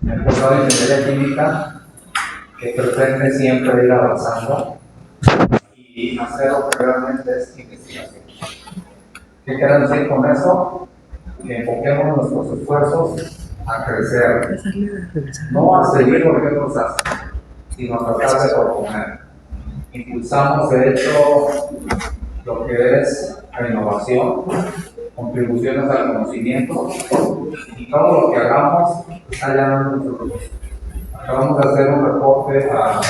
en el posgrado de Ingeniería Química, que pretende siempre ir avanzando y hacer lo que realmente es investigación. ¿Qué quiero decir con eso? Que enfoquemos nuestros esfuerzos a crecer, no a seguir lo que otros hacen, sino a tratar de proponer. Impulsamos, de hecho, lo que es la innovación, contribuciones al conocimiento, y todo lo que hagamos está ya en nuestro grupo. Acabamos de hacer un reporte a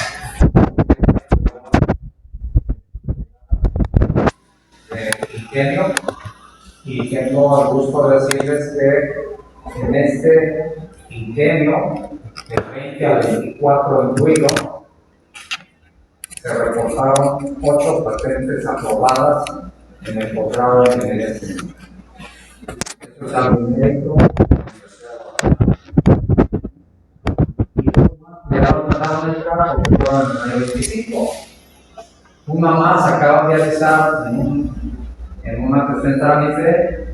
Ingenio, y tengo el gusto de decirles que en este ingenio, del 20 al 24 incluido, se reportaron 8 patentes aprobadas en el posgrado de ingeniería civil. Esto es algo inédito. Llegaron a la fábrica porque fueron en el 25. Una más acaba de realizar en una cuestión trámite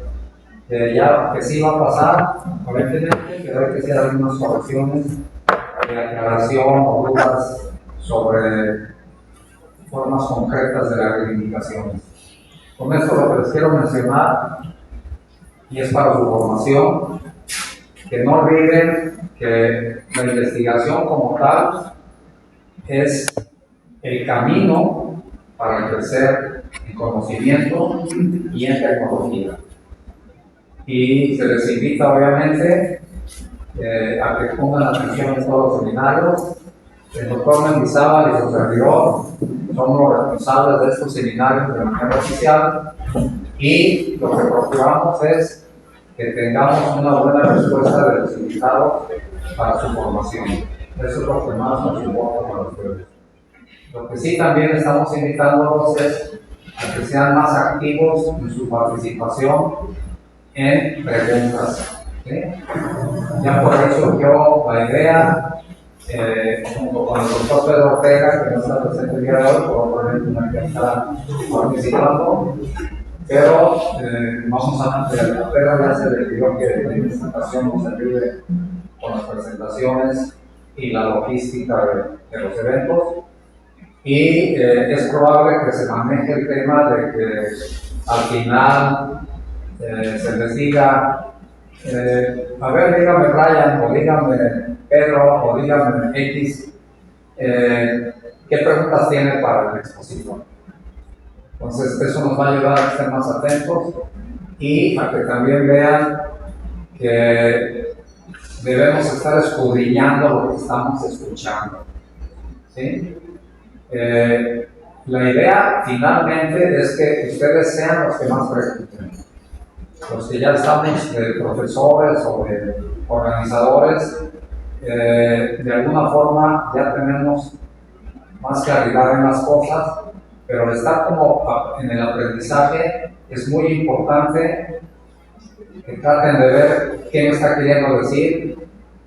ya que sí va a pasar, aparentemente, pero hay que hacer algunas correcciones de aclaración o dudas sobre formas concretas de las reivindicaciones. Con esto lo que les quiero mencionar, y es para su formación, que no olviden que la investigación como tal es el camino para crecer en conocimiento y en tecnología. Y se les invita obviamente a que pongan atención en todos los seminarios. El doctor Mendizábal y su servidor somos los responsables de estos seminarios de manera oficial, y lo que procuramos es que tengamos una buena respuesta de los invitados para su formación. Eso es lo que más nos importa para ustedes. Lo que sí también estamos invitándolos es a que sean más activos en su participación en preguntas. ¿Sí? Ya por ahí surgió la idea, junto con el doctor Pedro Ortega, que no está presente el día de hoy, probablemente no hay que estar participando, pero vamos a mantener. Pedro ya se le pidió que en esta ocasión nos ayude con las presentaciones y la logística de los eventos. Y es probable que se maneje el tema de que al final se les diga, a ver, dígame Brian, o dígame Pedro, o dígame X, ¿qué preguntas tiene para el expositor? Entonces, eso nos va a ayudar a que estén más atentos y a que también vean que debemos estar escudriñando lo que estamos escuchando. ¿Sí? La idea finalmente es que ustedes sean los que más pregunten. Los que ya estamos de profesores o de organizadores, de alguna forma ya tenemos más claridad en las cosas, pero estar como en el aprendizaje es muy importante que traten de ver qué me está queriendo decir,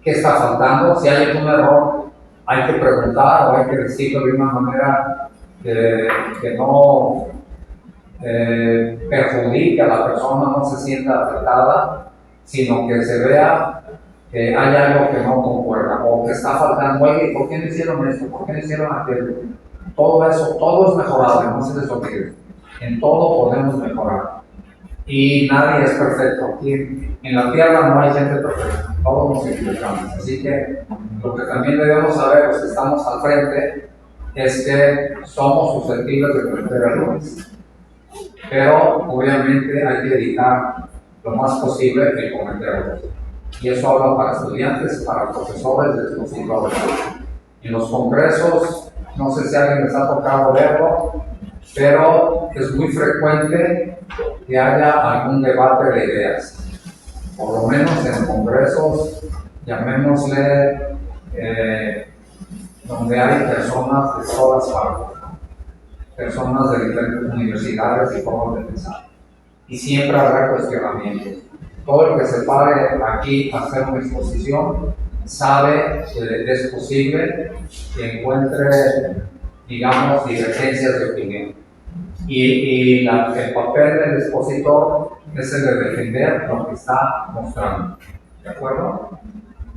qué está faltando. Si hay algún error, hay que preguntar o hay que decirlo de una manera que no perjudique a la persona, no se sienta afectada, sino que se vea que hay algo que no concuerda o que está faltando. Oye, ¿por qué no hicieron esto? ¿Por qué no hicieron aquello? Todo eso, todo es mejorable, no se les olvide. En todo podemos mejorar. Y nadie es perfecto. Aquí en la tierra no hay gente perfecta, todos nos equivocamos. Así que lo que también debemos saber, los que estamos al frente, es que somos susceptibles de cometer errores. Pero obviamente hay que evitar lo más posible el cometer errores. Y eso habla para estudiantes, para profesores, de expositores. En los congresos, no sé si a alguien les ha tocado verlo, pero es muy frecuente que haya algún debate de ideas. Por lo menos en congresos, llamémosle, donde hay personas de todas partes, personas de diferentes universidades y formas de pensar. Y siempre habrá cuestionamientos. Todo el que se pare aquí a hacer una exposición sabe que es posible que encuentre, digamos, divergencias de opinión. Y el papel del expositor es el de defender lo que está mostrando. ¿De acuerdo?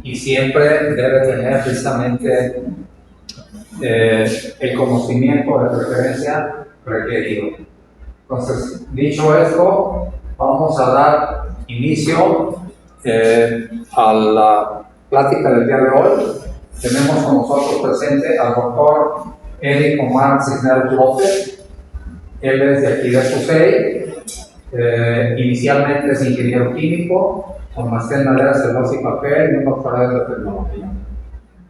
y siempre debe tener precisamente el conocimiento de preferencia requerido. Entonces, dicho esto, vamos a dar inicio a la plática del día de hoy. Tenemos con nosotros presente al doctor Eric Omar Cisneros López. Él es de aquí de Susey. Inicialmente es ingeniero químico, con maestría en madera, celulosa y papel y un doctorado en tecnología.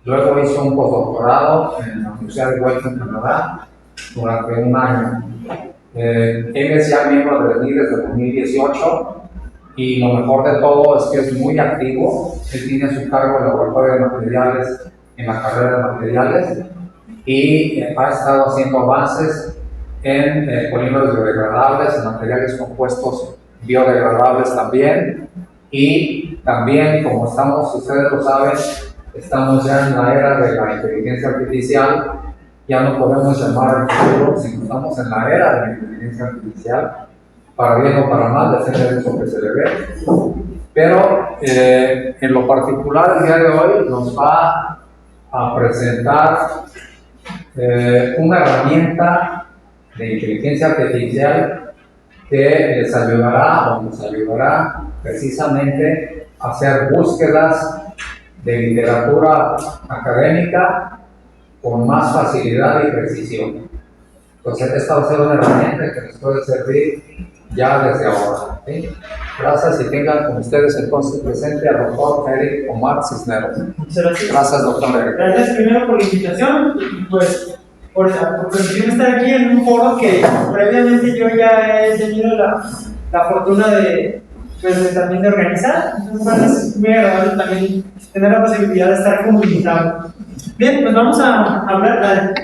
Luego hizo un postdoctorado en la Universidad de Wellington, Canadá, durante un año. Él es ya miembro de LEDI desde 2018 y lo mejor de todo es que es muy activo. Él tiene a su cargo el laboratorio de materiales en la carrera de materiales y ha estado haciendo avances en polímeros biodegradables, en materiales compuestos biodegradables también. Y también, como ustedes lo saben, estamos ya en la era de la inteligencia artificial. Ya no podemos llamar al futuro, sino estamos en la era de la inteligencia artificial, para bien o para mal, depende de eso que se le ve. Pero en lo particular, el día de hoy nos va a presentar una herramienta de inteligencia artificial que les ayudará o nos ayudará precisamente a hacer búsquedas de literatura académica con más facilidad y precisión. Entonces, esta va a ser una herramienta que nos puede servir ya desde ahora. ¿Sí? Gracias y tengan con ustedes entonces presente al doctor Eric Omar Cisneros. Gracias, doctor Eric. Gracias primero por la invitación y pues por permitirme estar aquí en un foro que previamente yo ya he tenido la fortuna de también de organizar. Entonces, bueno, es muy agradable también tener la posibilidad de estar como invitado. Bien, pues vamos a hablar.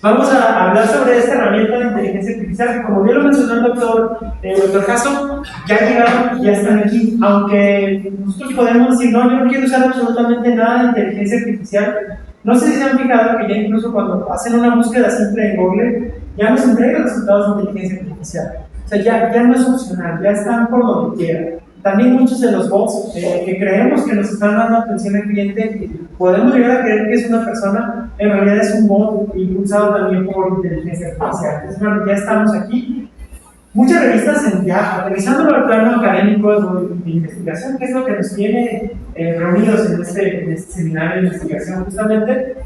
Vamos a hablar sobre esta herramienta de inteligencia artificial. Como bien lo mencionó el doctor Jasso, ya llegaron y ya están aquí. Aunque nosotros podemos decir, no, yo no quiero usar absolutamente nada de inteligencia artificial. No sé si se han fijado que ya incluso cuando hacen una búsqueda simple en Google, ya nos entrega resultados de inteligencia artificial. O sea, ya no es opcional, ya están por donde quieran. También muchos de los bots que creemos que nos están dando atención al cliente, podemos llegar a creer que es una persona, en realidad es un bot impulsado también por inteligencia artificial. Entonces, bueno, ya estamos aquí. Muchas revistas, ya revisándolo al plano académico de investigación, que es lo que nos tiene reunidos en este seminario de investigación justamente,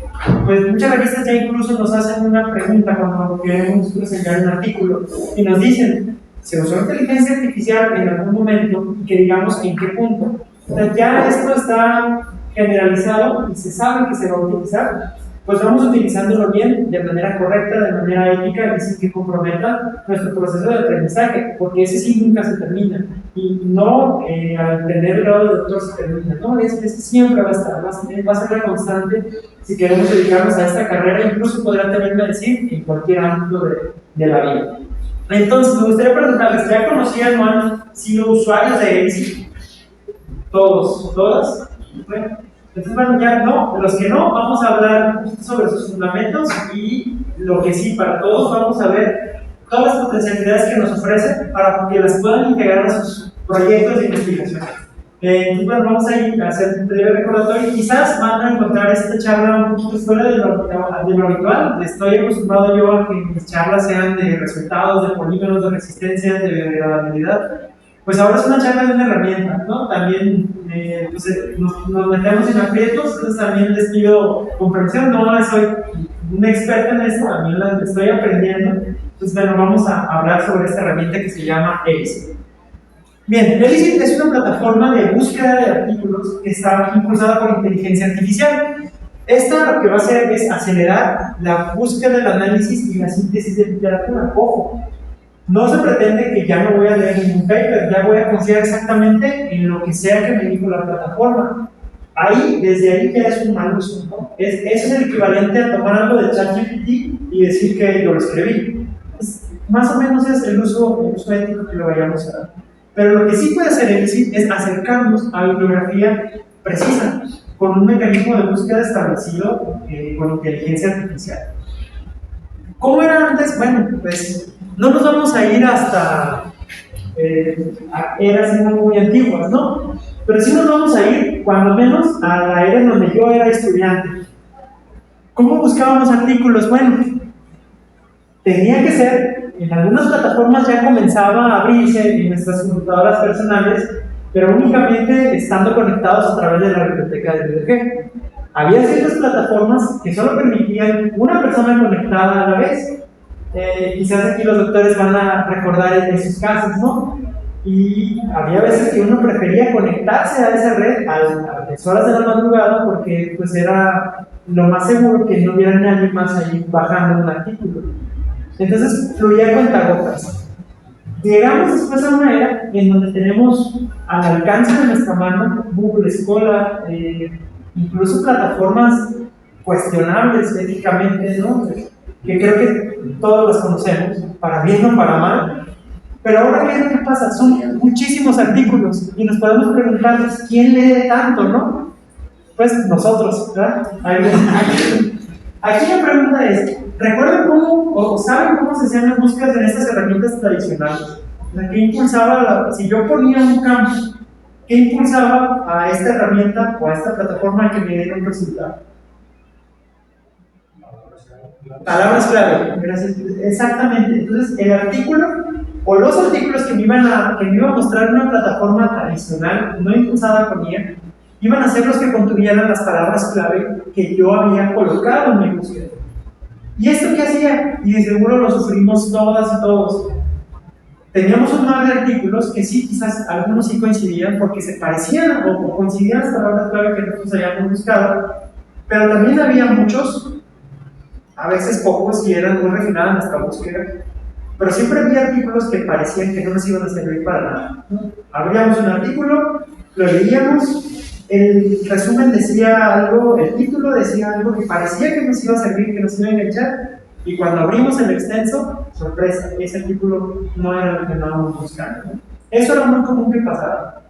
pues muchas revistas ya incluso nos hacen una pregunta cuando queremos presentar un artículo y nos dicen, ¿se usó inteligencia artificial en algún momento? Y que digamos en qué punto. O sea, ya esto está generalizado y se sabe que se va a utilizar, pues vamos utilizándolo bien, de manera correcta, de manera ética y sin que comprometa nuestro proceso de aprendizaje, porque ese sí nunca se termina. Y no al tener el grado de doctor se termina, no, ese siempre va a estar, va a ser la constante si queremos dedicarnos a esta carrera, incluso podrá tener que decir en cualquier ámbito de la vida. Entonces, me gustaría preguntarles, ¿ya conocían o han sido usuarios de ELSI? ¿Todos? ¿Todas? Bueno, entonces, bueno, ya no, de los que no, vamos a hablar sobre sus fundamentos y lo que sí, para todos vamos a ver todas las potencialidades que nos ofrecen para que las puedan integrar a sus proyectos de investigación. Entonces, bueno, vamos a ir a hacer un breve recordatorio. Quizás van a encontrar esta charla un poquito fuera de lo habitual. Estoy acostumbrado yo a que mis charlas sean de resultados, de polígonos, de resistencia, de biodegradabilidad. Pues ahora es una charla de una herramienta, ¿no? También pues, nos metemos en aprietos, entonces también les pido comprensión. No soy un experto en esto, también la estoy aprendiendo. Entonces, bueno, vamos a hablar sobre esta herramienta que se llama ELSI. Bien, ELSI es una plataforma de búsqueda de artículos que está impulsada por inteligencia artificial. Esta lo que va a hacer es acelerar la búsqueda, el análisis y la síntesis de literatura. Ojo, no se pretende que ya no voy a leer ningún paper, ya voy a confiar exactamente en lo que sea que me dijo la plataforma. Desde ahí ya es un mal uso, ¿no? Es el equivalente a tomar algo de ChatGPT y decir que yo lo escribí. Más o menos es el uso ético que lo vayamos a dar. Pero lo que sí puede hacer ELSI es acercarnos a bibliografía precisa, con un mecanismo de búsqueda establecido con inteligencia artificial. ¿Cómo era antes? Bueno, pues no nos vamos a ir hasta eras muy antiguas, ¿no? Pero sí nos vamos a ir, cuando menos, a la era en donde yo era estudiante. ¿Cómo buscábamos artículos? Bueno, tenía que ser, en algunas plataformas ya comenzaba a abrirse en nuestras computadoras personales, pero únicamente estando conectados a través de la biblioteca de BDG. Había ciertas plataformas que solo permitían una persona conectada a la vez. Quizás aquí los doctores van a recordar en sus casos, ¿no? Y había veces que uno prefería conectarse a esa red a las horas de la madrugada porque pues era lo más seguro que no hubiera nadie más ahí bajando un artículo. Entonces fluía cuentagotas. Llegamos después a una era en donde tenemos al alcance de nuestra mano Google Scholar, incluso plataformas cuestionables éticamente, ¿no? Que creo que todos las conocemos, para bien o para mal. Pero ahora, ¿qué es lo que pasa? Son muchísimos artículos y nos podemos preguntar, ¿quién lee tanto, no? Pues nosotros, ¿verdad? Aquí la pregunta es, ¿recuerdan cómo, o saben cómo se hacían las búsquedas en estas herramientas tradicionales? ¿Qué impulsaba, si yo ponía un campo, qué impulsaba a esta herramienta o a esta plataforma que me diera un resultado? Palabras clave, gracias. Exactamente. Entonces, el artículo o los artículos que me iba a mostrar en una plataforma tradicional, no impulsada con IA, iban a ser los que contuvieran las palabras clave que yo había colocado en mi búsqueda. ¿Y esto qué hacía? Y de seguro lo sufrimos todas y todos. Teníamos un mar de artículos que sí, quizás algunos sí coincidían porque se parecían o coincidían las palabras clave que nosotros habíamos buscado, pero también había muchos, a veces pocos, y eran muy refinadas nuestra búsqueda, pero siempre había artículos que parecían que no nos iban a servir para nada. Abríamos un artículo, lo leíamos, el resumen decía algo, el título decía algo que parecía que nos iba a servir, que nos iba a enganchar, y cuando abrimos el extenso, sorpresa, ese artículo no era lo que andábamos buscando. Eso era muy común que pasara.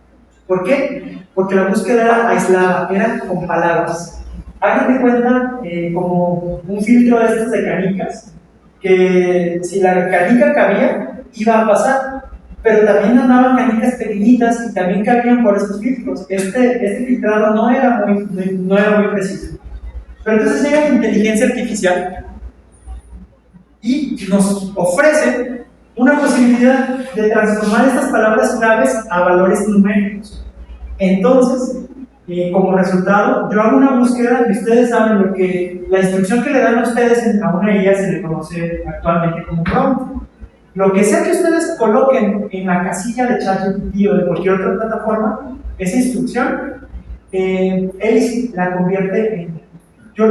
¿Por qué? Porque la búsqueda era aislada, era con palabras. Hagan de cuenta como un filtro de estos de canicas, que si la canica cabía, iba a pasar, pero también andaban canicas pequeñitas y también cabían por estos filtros. Este filtrado no era muy preciso. Pero entonces llega la inteligencia artificial y nos ofrece una posibilidad de transformar estas palabras claves a valores numéricos. Entonces, como resultado, yo hago una búsqueda y ustedes saben lo que la instrucción que le dan a ustedes a una IA se le conoce actualmente como prompt. Lo que sea que ustedes coloquen en la casilla de ChatGPT o de cualquier otra plataforma, esa instrucción, él la convierte en...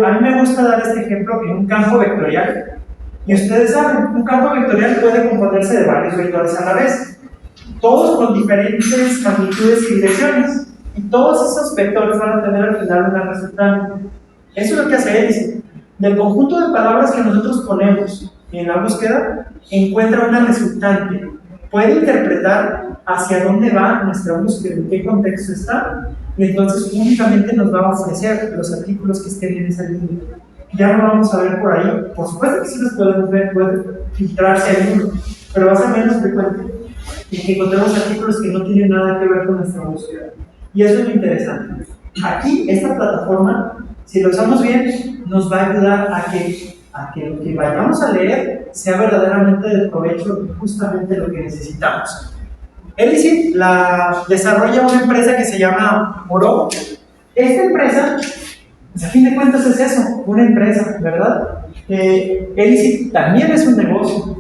a mí me gusta dar este ejemplo en un campo vectorial. Y ustedes saben, un campo vectorial puede componerse de varios vectores a la vez, todos con diferentes magnitudes y direcciones. Y todos esos vectores van a tener al final una resultante. Eso es lo que hace Edison. Del conjunto de palabras que nosotros ponemos en la búsqueda, encuentra una resultante. Puede interpretar hacia dónde va nuestra búsqueda, en qué contexto está, y entonces únicamente nos va a ofrecer los artículos que estén en esa línea. Ya lo vamos a ver por ahí. Por supuesto que sí los podemos ver, puede filtrarse alguno, pero va a ser menos frecuente. Y que encontremos artículos que no tienen nada que ver con nuestra búsqueda. Y eso es lo interesante. Aquí, esta plataforma, si lo usamos bien, nos va a ayudar a que lo que vayamos a leer sea verdaderamente de provecho y justamente lo que necesitamos. Elicit la desarrolla una empresa que se llama Moro. Esta empresa, pues a fin de cuentas es eso, una empresa, ¿verdad? Elicit también es un negocio.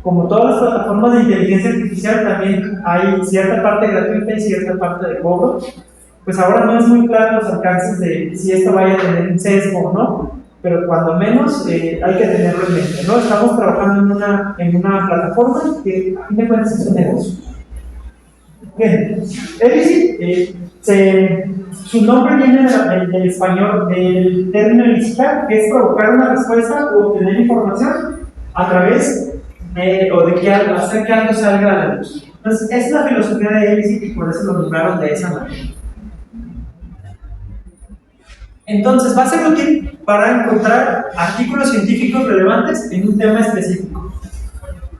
Como todas las plataformas de inteligencia artificial, también hay cierta parte gratuita y cierta parte de cobro. Pues ahora no es muy claro los alcances de si esto vaya a tener un sesgo o no, pero cuando menos hay que tenerlo en mente, ¿no? Estamos trabajando en una plataforma que a fin de cuentas es un negocio. Bien, Elicit, su nombre viene del español, del término elicitar, que es provocar una respuesta o obtener información a través o de que hacer que algo salga a la luz. Entonces, esa es la filosofía de Elicit y por eso lo nombraron de esa manera. Entonces, va a ser útil para encontrar artículos científicos relevantes en un tema específico.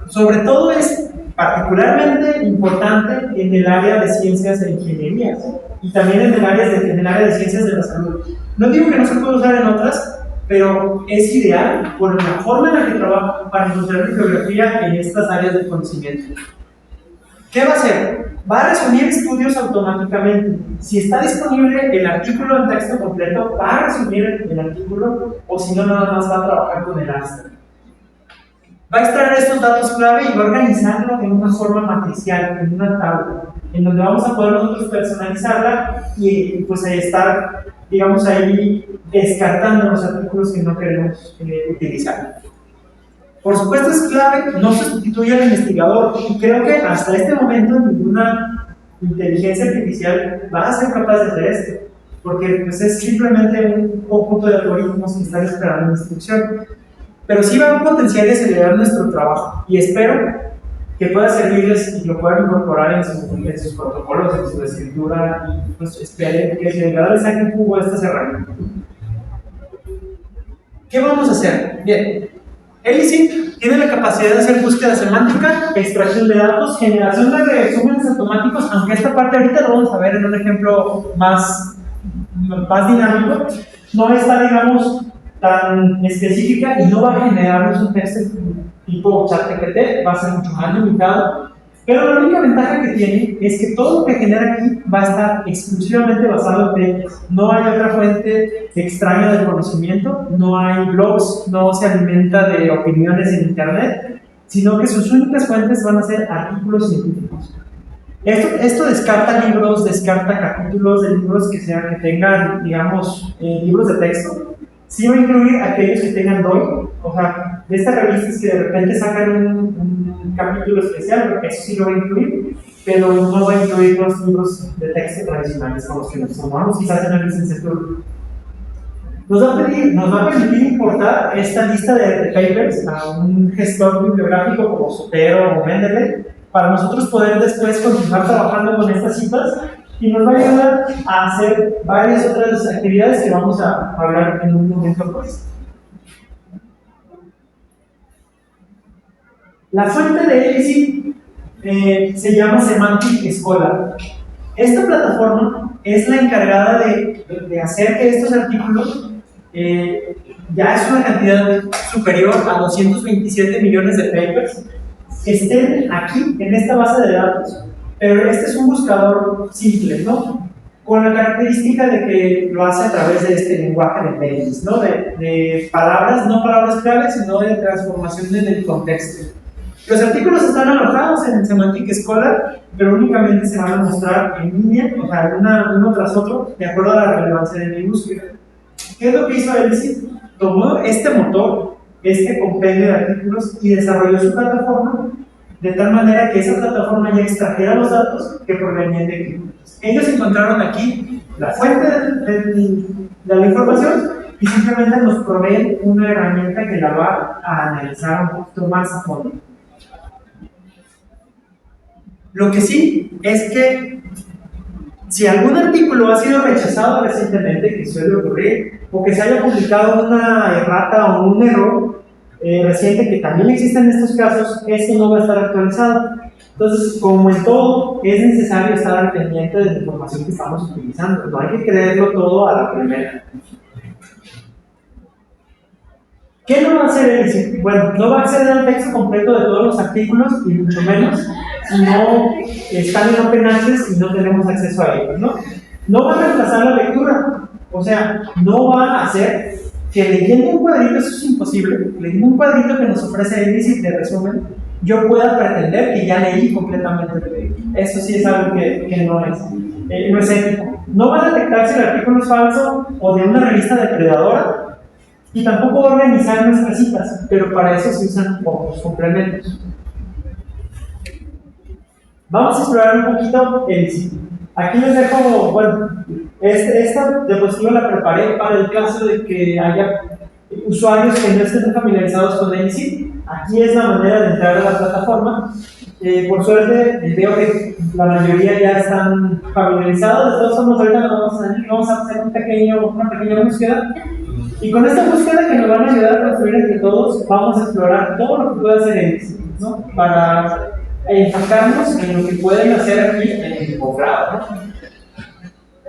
Sobre todo es particularmente importante en el área de ciencias e ingeniería, ¿sí? Y también en el área de ciencias de la salud. No digo que no se pueda usar en otras, pero es ideal por la forma en la que trabaja para encontrar bibliografía en estas áreas de conocimiento. ¿Qué va a hacer? Va a resumir estudios automáticamente. Si está disponible el artículo en texto completo, va a resumir el artículo, o si no, nada más va a trabajar con el abstract. Va a extraer estos datos clave y va a organizarlo en una forma matricial, en una tabla, en donde vamos a poder nosotros personalizarla y pues estar, digamos, ahí descartando los artículos que no queremos utilizar. Por supuesto es clave, no sustituye al investigador, y creo que hasta este momento ninguna inteligencia artificial va a ser capaz de hacer esto, porque pues, es simplemente un conjunto de algoritmos que están esperando instrucción. Pero sí va a potenciar y acelerar nuestro trabajo, y espero que pueda servirles y lo puedan incorporar en sus protocolos, en su escritura, y pues espero que de verdad les saquen jugo a estas herramientas. ¿Qué vamos a hacer? Bien, ELISIT tiene la capacidad de hacer búsqueda semántica, extracción de datos, generación de resúmenes automáticos, aunque esta parte ahorita lo vamos a ver en un ejemplo más dinámico. No está, digamos, tan específica y no va a generarnos un texto tipo ChatGPT, va a ser mucho más limitado. Pero la única ventaja que tiene es que todo lo que genera aquí va a estar exclusivamente basado en textos. No hay otra fuente extraña del conocimiento, no hay blogs, no se alimenta de opiniones en internet, sino que sus únicas fuentes van a ser artículos científicos. Esto descarta libros, descarta capítulos de libros que tengan, digamos, libros de texto. Sí va a incluir aquellos que tengan DOI, o sea, de estas revistas que de repente sacan un capítulo especial, eso sí lo va a incluir, pero no va a incluir los libros de texto tradicionales con los que nos tomamos quizás en la licenciatura. Nos va a permitir importar esta lista de papers a un gestor bibliográfico como Zotero o Mendeley, para nosotros poder después continuar trabajando con estas citas, y nos va a ayudar a hacer varias otras actividades que vamos a hablar en un momento pues. La fuente de ELISIT se llama Semantic Scholar. Esta plataforma es la encargada de hacer que estos artículos ya es una cantidad superior a 227 millones de papers estén aquí en esta base de datos. Pero este es un buscador simple, ¿no? Con la característica de que lo hace a través de este lenguaje de pages, ¿no? De palabras, no palabras claves, sino de transformación en el contexto. Los artículos están alojados en el Semantic Scholar, pero únicamente se van a mostrar en línea, o sea, uno tras otro, de acuerdo a la relevancia de mi búsqueda. ¿Qué es lo que hizo ELISIT? Tomó este motor, este compendio de artículos, y desarrolló su plataforma de tal manera que esa plataforma ya extrajera los datos que provenían de aquí. Ellos encontraron aquí la fuente de la información y simplemente nos proveen una herramienta que la va a analizar un poquito más a fondo. Lo que sí es que si algún artículo ha sido rechazado recientemente, que suele ocurrir, o que se haya publicado una errata o un error reciente, que también existe en estos casos, este no va a estar actualizado. Entonces, como en todo, es necesario estar al pendiente de la información que estamos utilizando. No hay que creerlo todo a la primera. ¿Qué no va a hacer ELISIT? Bueno, no va a acceder al texto completo de todos los artículos, y mucho menos si no están en Open Access y no tenemos acceso a ellos, ¿no? No va a reemplazar la lectura, o sea, no va a hacer que leyendo un cuadrito, eso es imposible, leyendo un cuadrito que nos ofrece ELISIT de resumen, yo pueda pretender que ya leí completamente el texto. Eso sí es algo que no es ético. No va a detectar si el artículo es falso o de una revista depredadora, y tampoco va a organizar nuestras citas, pero para eso se usan otros complementos. Vamos a explorar un poquito ELISIT. Aquí les dejo, bueno, esta diapositiva la preparé para el caso de que haya usuarios que no estén familiarizados con ELISIT. Aquí es la manera de entrar a la plataforma. Por suerte, veo que la mayoría ya están familiarizados. De todos modos, ahorita vamos a hacer una pequeña búsqueda. Y con esta búsqueda que nos van a ayudar a construir entre todos, vamos a explorar todo lo que puede hacer ELISIT, ¿no? Para enfocarnos en lo que pueden hacer aquí en el posgrado, ¿no?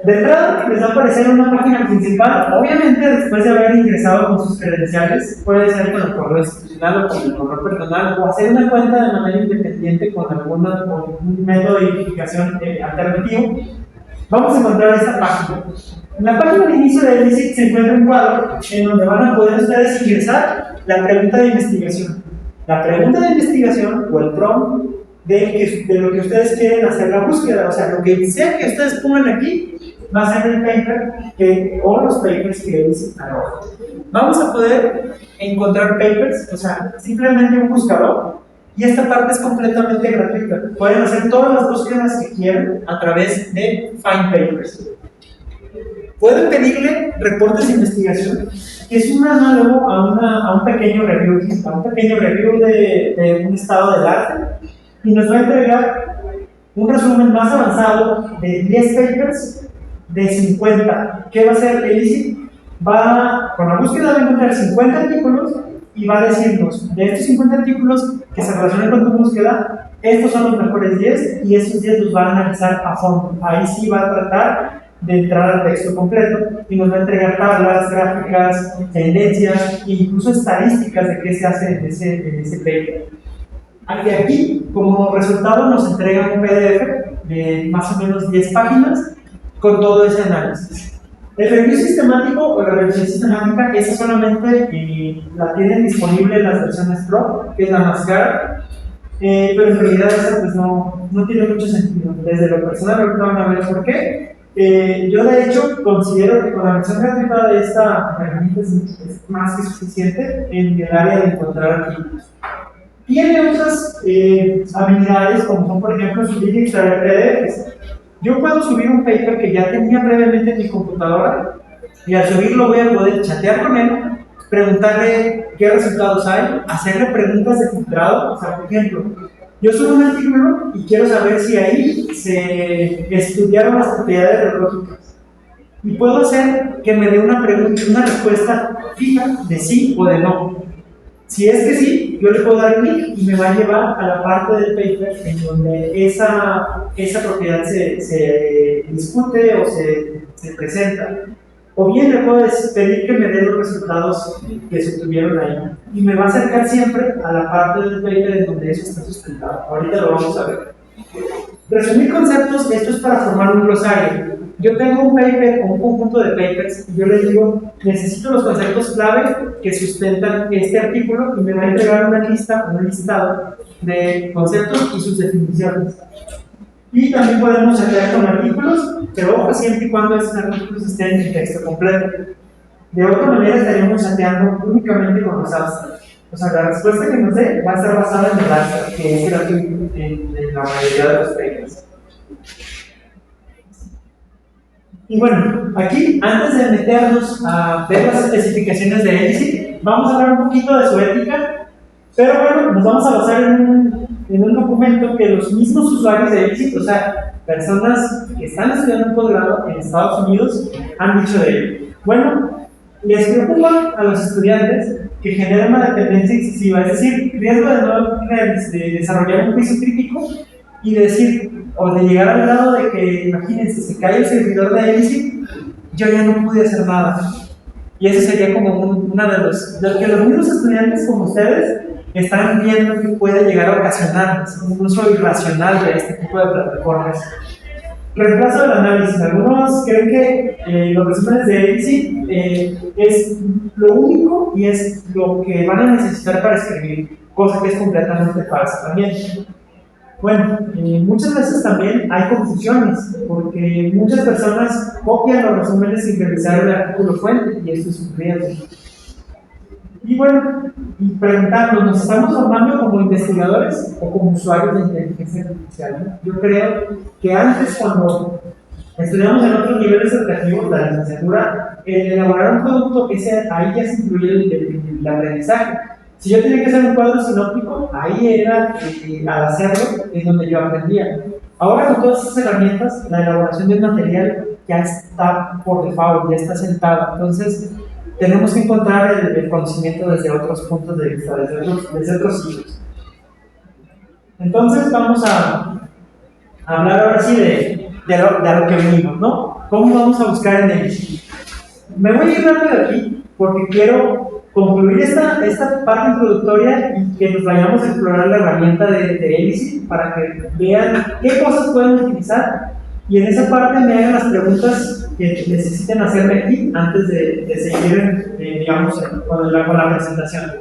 De entrada, les va a aparecer una página principal. Obviamente, después de haber ingresado con sus credenciales, puede ser con el correo institucional o con el correo personal, o hacer una cuenta de manera independiente con algún método de identificación alternativo. Vamos a encontrar esta página. En la página de inicio de ELICIT se encuentra un cuadro en donde van a poder ustedes ingresar la pregunta de investigación. La pregunta de investigación o el prompt de lo que ustedes quieren hacer la búsqueda. O sea, lo que sea que ustedes pongan aquí va a ser el paper o los papers que ELICIT arroja. Vamos a poder encontrar papers, o sea, simplemente un buscador. Y esta parte es completamente gratuita. Pueden hacer todas las búsquedas que quieran a través de Find Papers. Pueden pedirle reportes de investigación, que es un análogo a un pequeño review, de un estado del arte, y nos va a entregar un resumen más avanzado de 10 papers de 50. ¿Qué va a hacer ELICIT? Con la búsqueda va a encontrar 50 artículos y va a decirnos, de estos 50 artículos que se relacionan con tu búsqueda, estos son los mejores 10 y esos 10 los va a analizar a fondo. Ahí sí va a tratar de entrar al texto completo y nos va a entregar tablas, gráficas, tendencias e incluso estadísticas de qué se hace en ese paper. Aquí, como resultado, nos entrega un PDF de más o menos 10 páginas con todo ese análisis. El review sistemático o la revisión sistemática, esa solamente la tienen disponible en las versiones Pro, que es la más cara, pero en realidad esa pues no tiene mucho sentido. Desde lo personal, ahorita van a ver por qué. Yo de hecho considero que con la versión gratuita de esta herramienta es más que suficiente en el área de encontrar artículos. Tiene otras habilidades, como son por ejemplo subir y extraer PDFs. Yo puedo subir un paper que ya tenía previamente en mi computadora y al subirlo voy a poder chatear con él, preguntarle qué resultados hay, hacerle preguntas de filtrado. O sea, por ejemplo, yo subo un artículo y quiero saber si ahí se estudiaron las propiedades biológicas. Y puedo hacer que me dé una respuesta fija de sí o de no. Si es que sí, yo le puedo dar clic y me va a llevar a la parte del paper en donde esa propiedad se discute o se presenta. O bien le puedo pedir que me dé los resultados que se obtuvieron ahí. Y me va a acercar siempre a la parte del paper en donde eso está sustentado. Ahorita lo vamos a ver. Resumir conceptos, esto es para formar un glosario. Yo tengo un paper o un conjunto de papers y yo les digo, necesito los conceptos clave que sustentan este artículo y me va a entregar una lista, un listado de conceptos y sus definiciones. Y también podemos chatear con artículos, pero ojo, siempre y cuando esos artículos estén en texto completo. De otra manera estaríamos chateando únicamente con los abstracts. O sea, la respuesta que nos dé va a estar basada en el abstract, que es gratuito en la mayoría de los papers. Y bueno, aquí, antes de meternos a ver las especificaciones de ELICIT, vamos a hablar un poquito de su ética, pero bueno, nos vamos a basar en un documento que los mismos usuarios de ELICIT, o sea, personas que están estudiando un posgrado en Estados Unidos, han dicho de ello. Bueno, les preocupa a los estudiantes que genera una dependencia excesiva, es decir, riesgo de desarrollar un juicio crítico y de llegar al grado de que, imagínense, se cae el servidor de ELICIT, yo ya no pude hacer nada. Y eso sería como una de los que los mismos estudiantes como ustedes están viendo que puede llegar a ocasionar un uso irracional de este tipo de plataformas. Reemplazo del análisis. Algunos creen que los resúmenes de ELICIT es lo único y es lo que van a necesitar para escribir, cosa que es completamente falsa también. Bueno, muchas veces también hay confusiones, porque muchas personas copian los resúmenes sin revisar el artículo fuente, y esto es un riesgo. Y bueno, preguntarnos, ¿nos estamos formando como investigadores o como usuarios de inteligencia artificial? ¿No? Yo creo que antes, cuando estudiamos en otros niveles educativos, la licenciatura, elaborar un producto, ahí ya se incluye el aprendizaje. Si yo tenía que hacer un cuadro sinóptico, ahí era, al hacerlo, es donde yo aprendía. Ahora con todas esas herramientas, la elaboración del material ya está por default, ya está sentado. Entonces, tenemos que encontrar el conocimiento desde otros puntos de vista, desde otros sitios. Entonces vamos a hablar ahora sí de lo que venimos, ¿no? ¿Cómo vamos a buscar en el? Me voy a ir rápido de aquí porque quiero concluir esta parte introductoria y que nos vayamos a explorar la herramienta de Ellipse para que vean qué cosas pueden utilizar y en esa parte me hagan las preguntas que necesiten hacerme aquí antes de seguir, digamos, con la presentación.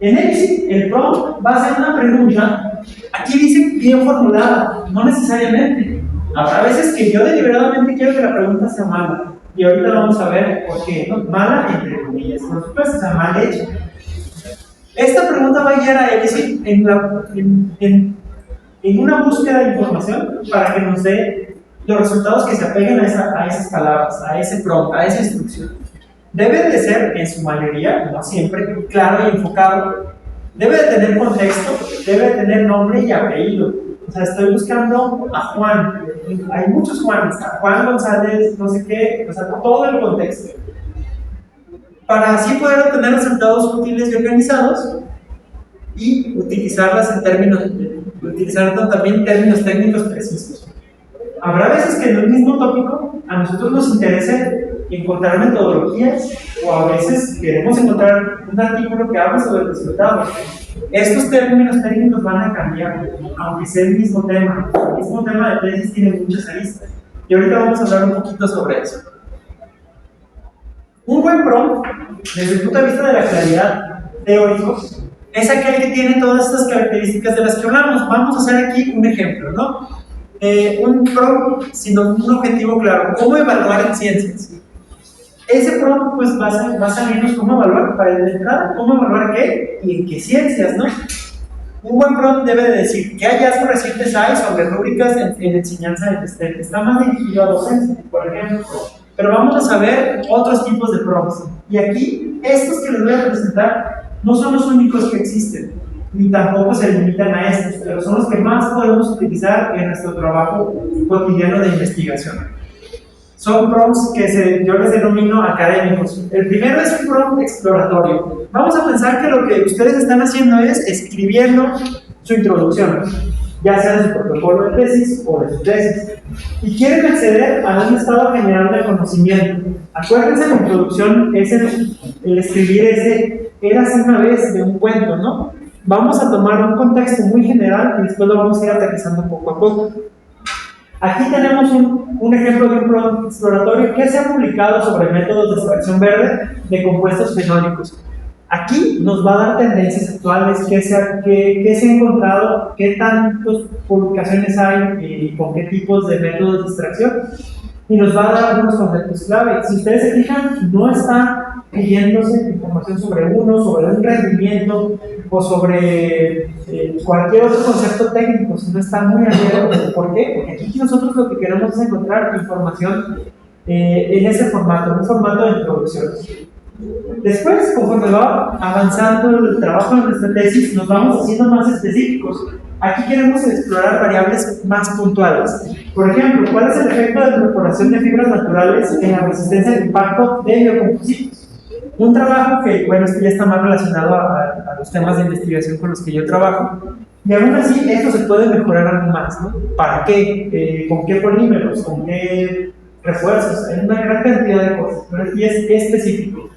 En Ellipse, el prompt va a ser una pregunta, aquí dice bien formulada, no necesariamente. Habrá veces que yo deliberadamente quiero que la pregunta sea mala. Y ahorita vamos a ver por qué, ¿no? Mala entre comillas, por supuesto, o sea, mal hecha. Esta pregunta va a guiar a Ellipse en una búsqueda de información para que nos dé los resultados que se apeguen a esas palabras, a ese prompt, a esa instrucción. Debe de ser, en su mayoría, no siempre, claro y enfocado. Debe de tener contexto, debe de tener nombre y apellido. O sea, estoy buscando a Juan. Hay muchos Juanes, a Juan González, no sé qué, o sea, todo el contexto. Para así poder obtener resultados útiles y organizados y utilizar también términos técnicos precisos. Habrá veces que en el mismo tópico a nosotros nos interese encontrar metodologías o a veces queremos encontrar un artículo que hable sobre resultados. Estos términos técnicos van a cambiar, aunque sea el mismo tema. El mismo tema de tesis tiene muchas aristas. Y ahorita vamos a hablar un poquito sobre eso. Un buen prompt, desde el punto de vista de la claridad teórico, es aquel que tiene todas estas características de las que hablamos. Vamos a hacer aquí un ejemplo, ¿no? Un prompt sin un objetivo claro. ¿Cómo evaluar en ciencias? Ese prompt pues va a salirnos cómo evaluar para la entrada, cómo evaluar qué y en qué ciencias, ¿no? Un buen prompt debe de decir qué hallazgos recientes hay sobre rúbricas en enseñanza de STEM. Está más dirigido a docencia, por ejemplo. Pero vamos a saber otros tipos de prompts. Y aquí, estos que les voy a presentar no son los únicos que existen, ni tampoco se limitan a estos, pero son los que más podemos utilizar en nuestro trabajo cotidiano de investigación. Son prompts que yo les denomino académicos. El primero es un prompt exploratorio. Vamos a pensar que lo que ustedes están haciendo es escribiendo su introducción, ya sea de su protocolo de tesis o de su tesis, y quieren acceder a un estado general de conocimiento. Acuérdense, la introducción es el escribir ese érase una vez de un cuento, ¿no? Vamos a tomar un contexto muy general y después lo vamos a ir aterrizando poco a poco. Aquí tenemos un ejemplo de un prompt exploratorio que se ha publicado sobre métodos de extracción verde de compuestos fenólicos. Aquí nos va a dar tendencias actuales, qué se ha encontrado, qué tantas publicaciones hay y con qué tipos de métodos de extracción. Y nos va a dar algunos conceptos clave. Si ustedes se fijan, no está pidiéndose información sobre un rendimiento o sobre cualquier otro concepto técnico, sino está muy abierto. ¿Por qué? Porque aquí nosotros lo que queremos es encontrar información en ese formato, en un formato de introducción. Después, conforme va avanzando el trabajo de nuestra tesis, nos vamos haciendo más específicos. Aquí queremos explorar variables más puntuales. Por ejemplo, ¿cuál es el efecto de la incorporación de fibras naturales en la resistencia al impacto de biocompositos? Un trabajo que, bueno, ya está más relacionado a los temas de investigación con los que yo trabajo. Y aún así, esto se puede mejorar algo más, ¿no? ¿Para qué? ¿Con qué polímeros? ¿Con qué refuerzos? Hay una gran cantidad de cosas, pero aquí es específico.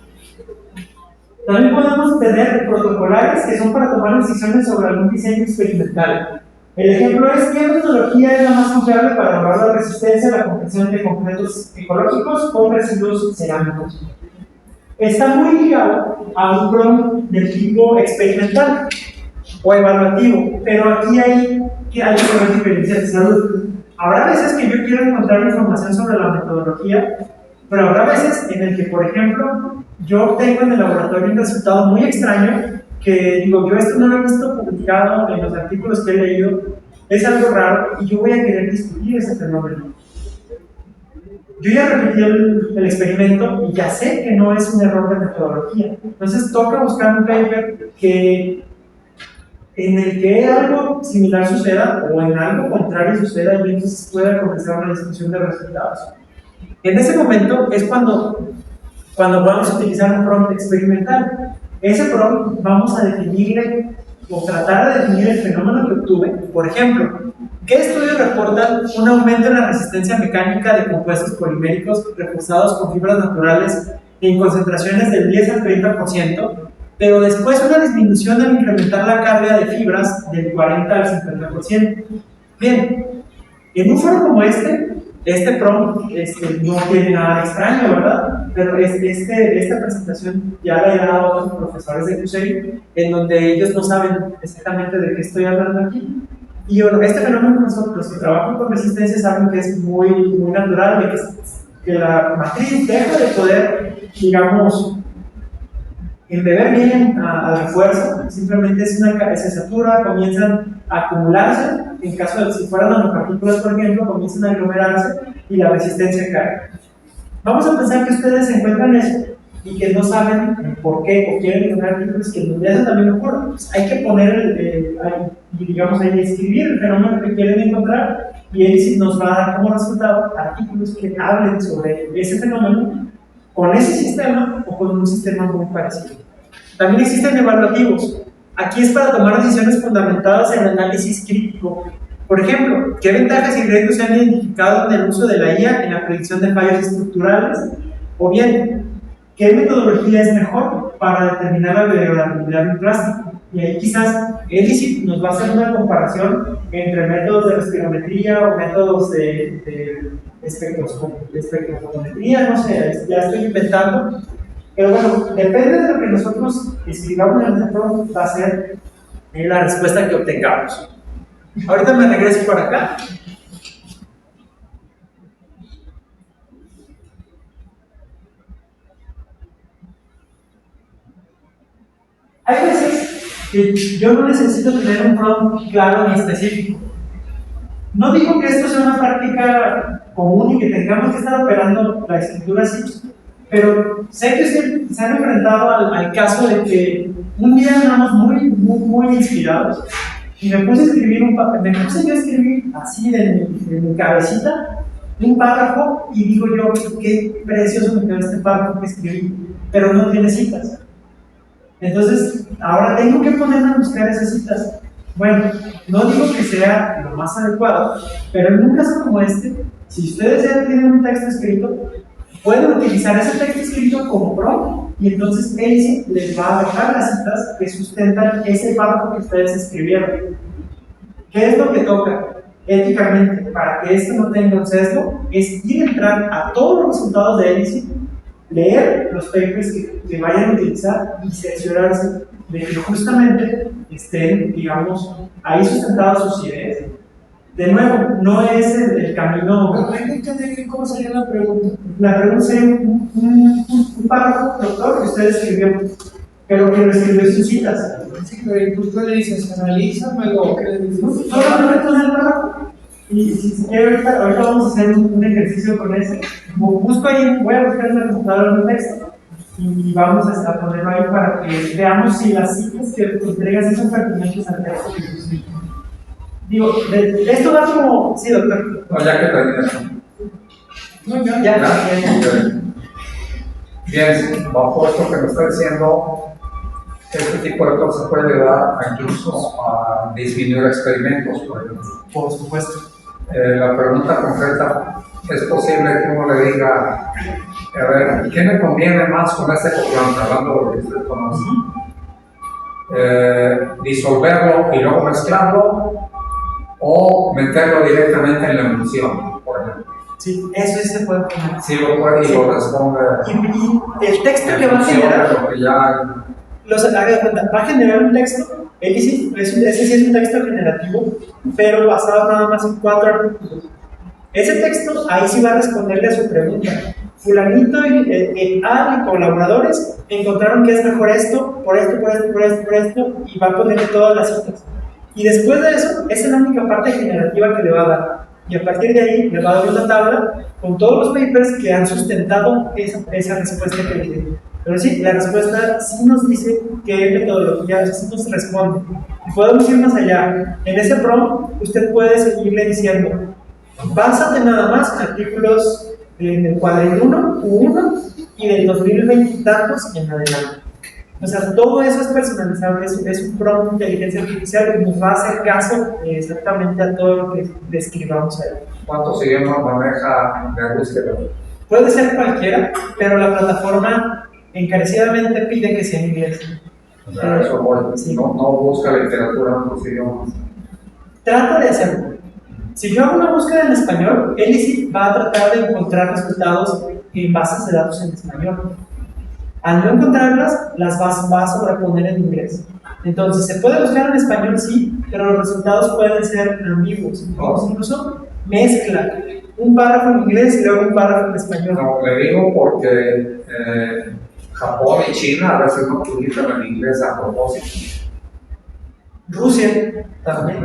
También podemos tener protocolares que son para tomar decisiones sobre algún diseño experimental. El ejemplo es qué metodología es la más confiable para lograr la resistencia a la compresión de completos ecológicos con residuos cerámicos. Está muy ligado a un prompt del tipo experimental o evaluativo, pero aquí hay diferencias de salud. Habrá veces que yo quiero encontrar información sobre la metodología, pero habrá veces en el que, por ejemplo, yo obtengo en el laboratorio un resultado muy extraño que digo, yo esto no lo he visto publicado en los artículos que he leído, es algo raro y yo voy a querer discutir ese fenómeno. Yo ya repetí el experimento y ya sé que no es un error de metodología. Entonces toca buscar un paper en el que algo similar suceda o en algo contrario suceda y entonces pueda comenzar una discusión de resultados. En ese momento es cuando vamos a utilizar un prompt experimental. Ese prompt vamos a definirle o tratar de definir el fenómeno que obtuve. Por ejemplo, ¿qué estudios reportan un aumento en la resistencia mecánica de compuestos poliméricos reforzados con fibras naturales en concentraciones del 10 al 30%, pero después una disminución al incrementar la carga de fibras del 40 al 50%? Bien, en un foro como este prompt no tiene nada extraño, ¿verdad? Pero esta presentación ya la he dado a otros profesores de CUSEI, en donde ellos no saben exactamente de qué estoy hablando aquí. Y bueno, este fenómeno nosotros que trabajan con resistencia saben que es muy, muy natural, de que la matriz deja de poder, digamos, embeber bien al refuerzo, simplemente se satura, comienzan a acumularse, en caso de si fueran nanopartículas, por ejemplo, comienzan a aglomerarse y la resistencia cae. Vamos a pensar que ustedes encuentran eso y que no saben por qué o quieren encontrar artículos que en eso también ocurre. Pues hay que poner, digamos, ahí escribir el fenómeno que quieren encontrar y él nos va a dar como resultado artículos que hablen sobre ese fenómeno con ese sistema o con un sistema muy parecido. También existen evaluativos. Aquí es para tomar decisiones fundamentadas en análisis crítico. Por ejemplo, ¿qué ventajas y riesgos se han identificado en el uso de la IA en la predicción de fallos estructurales? O bien, ¿qué metodología es mejor para determinar la biodegradabilidad de un plástico? Y ahí quizás ELICIT nos va a hacer una comparación entre métodos de respirometría o métodos de espectrofotometría, no sé, ya estoy inventando. Pero bueno, depende de lo que nosotros escribamos en el prompt, va a ser la respuesta que obtengamos. Ahorita me regreso para acá. Hay veces que yo no necesito tener un prompt claro ni específico. No digo que esto sea una práctica común y que tengamos que estar operando la escritura así, pero sé que se han enfrentado al caso de que un día andamos muy inspirados y me puse a escribir yo a escribir así de mi cabecita un párrafo y digo yo, qué precioso me quedó este párrafo que escribí, pero no tiene citas. Entonces, ahora tengo que ponerme a buscar esas citas. Bueno, no digo que sea lo más adecuado, pero en un caso como si ustedes ya tienen un texto escrito, pueden utilizar ese texto escrito como prompt y entonces él les va a dejar las citas que sustentan ese párrafo que ustedes escribieron. ¿Qué es lo que toca éticamente para que esto no tenga un sesgo? Es ir a entrar a todos los resultados de ELICIT, leer los papers que vayan a utilizar y cerciorarse de que justamente estén, digamos, ahí sustentadas sus ideas. De nuevo, no es el camino. ¿Cómo sería la pregunta? La pregunta sería un párrafo, doctor, que usted escribió, pero que lo escribió en sus citas. Sí, pero usted le dices, analízamelo, ¿qué le dices? Solamente con el párrafo. Y si quiere, ahorita vamos a hacer un ejercicio con ese. Busco ahí, voy a buscar en el computador un texto y vamos a ponerlo ahí para que veamos si las citas que entregas son pertinentes al texto que usted. Digo, esto va como. Sí, doctor. No, ya que terminas. No, ya. Bien, bajo esto que me está diciendo, este tipo de cosas puede ayudar incluso a disminuir experimentos, por ejemplo. Por supuesto. La pregunta concreta, ¿es posible que uno le diga, a ver, ¿qué me conviene más con este colorante? Hablando de lo que usted conoce. Disolverlo y luego mezclarlo, o meterlo directamente en la emulsión, por ejemplo. Sí, eso sí se puede poner. Sí, lo puede y lo responde. Y el texto que va a generar. Lo que ya Haga de cuenta, va a generar un texto, ese sí es un texto generativo, pero basado nada más en 4 artículos. Ese texto, ahí sí va a responderle a su pregunta. Fulanito y colaboradores encontraron que es mejor esto, por esto, y va a ponerle todas las citas. Y después de eso, esa es la única parte generativa que le va a dar. Y a partir de ahí, le va a dar una tabla con todos los papers que han sustentado esa respuesta que le di. Pero sí, la respuesta sí nos dice qué metodología, sí nos responde. Y podemos ir más allá. En ese prompt, usted puede seguirle diciendo, básate nada más en artículos del cuadril 1, Q1, y del 2020 y tantos en adelante. O sea, todo eso es personalizable, es un prompt de inteligencia artificial que nos va a hacer caso exactamente a todo lo que describamos ahí. ¿Cuántos idiomas maneja de búsqueda? Puede ser cualquiera, pero la plataforma encarecidamente pide que sea en inglés. O sea, eso voy. Sí. No busca literatura en otros idiomas. Trata de hacerlo. Si yo hago una búsqueda en español, Elicit va a tratar de encontrar resultados en bases de datos en español. Al no encontrarlas, las va a sobreponer en inglés. Entonces, se puede buscar en español, sí, pero los resultados pueden ser ambiguos. Incluso mezcla un párrafo en inglés y luego un párrafo en español. No, le digo porque Japón y China a veces no utilizan el inglés a propósito. Rusia también.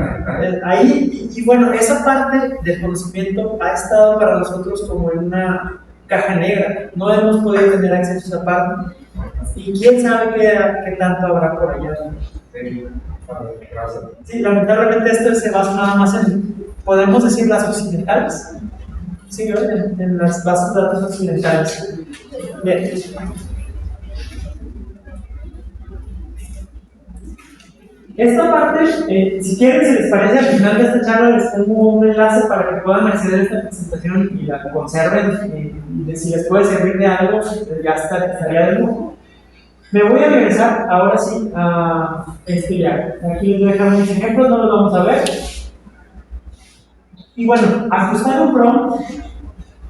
Ahí, y bueno, esa parte del conocimiento ha estado para nosotros como en una caja negra. No hemos podido tener acceso a esa parte. Y quién sabe qué tanto habrá por allá. Sí, gracias. Sí, lamentablemente esto se basa nada más en, podemos decir, las occidentales. Sí, en las bases de datos occidentales. Bien. Esta parte, si quieren, si les parece, al final de esta charla les tengo un enlace para que puedan acceder a esta presentación y la conserven. Y si les puede servir de algo, ya estaría de lujo. Me voy a regresar ahora sí a ya. Aquí les voy a dejar unos ejemplos, no los vamos a ver. Y bueno, ajustar un prompt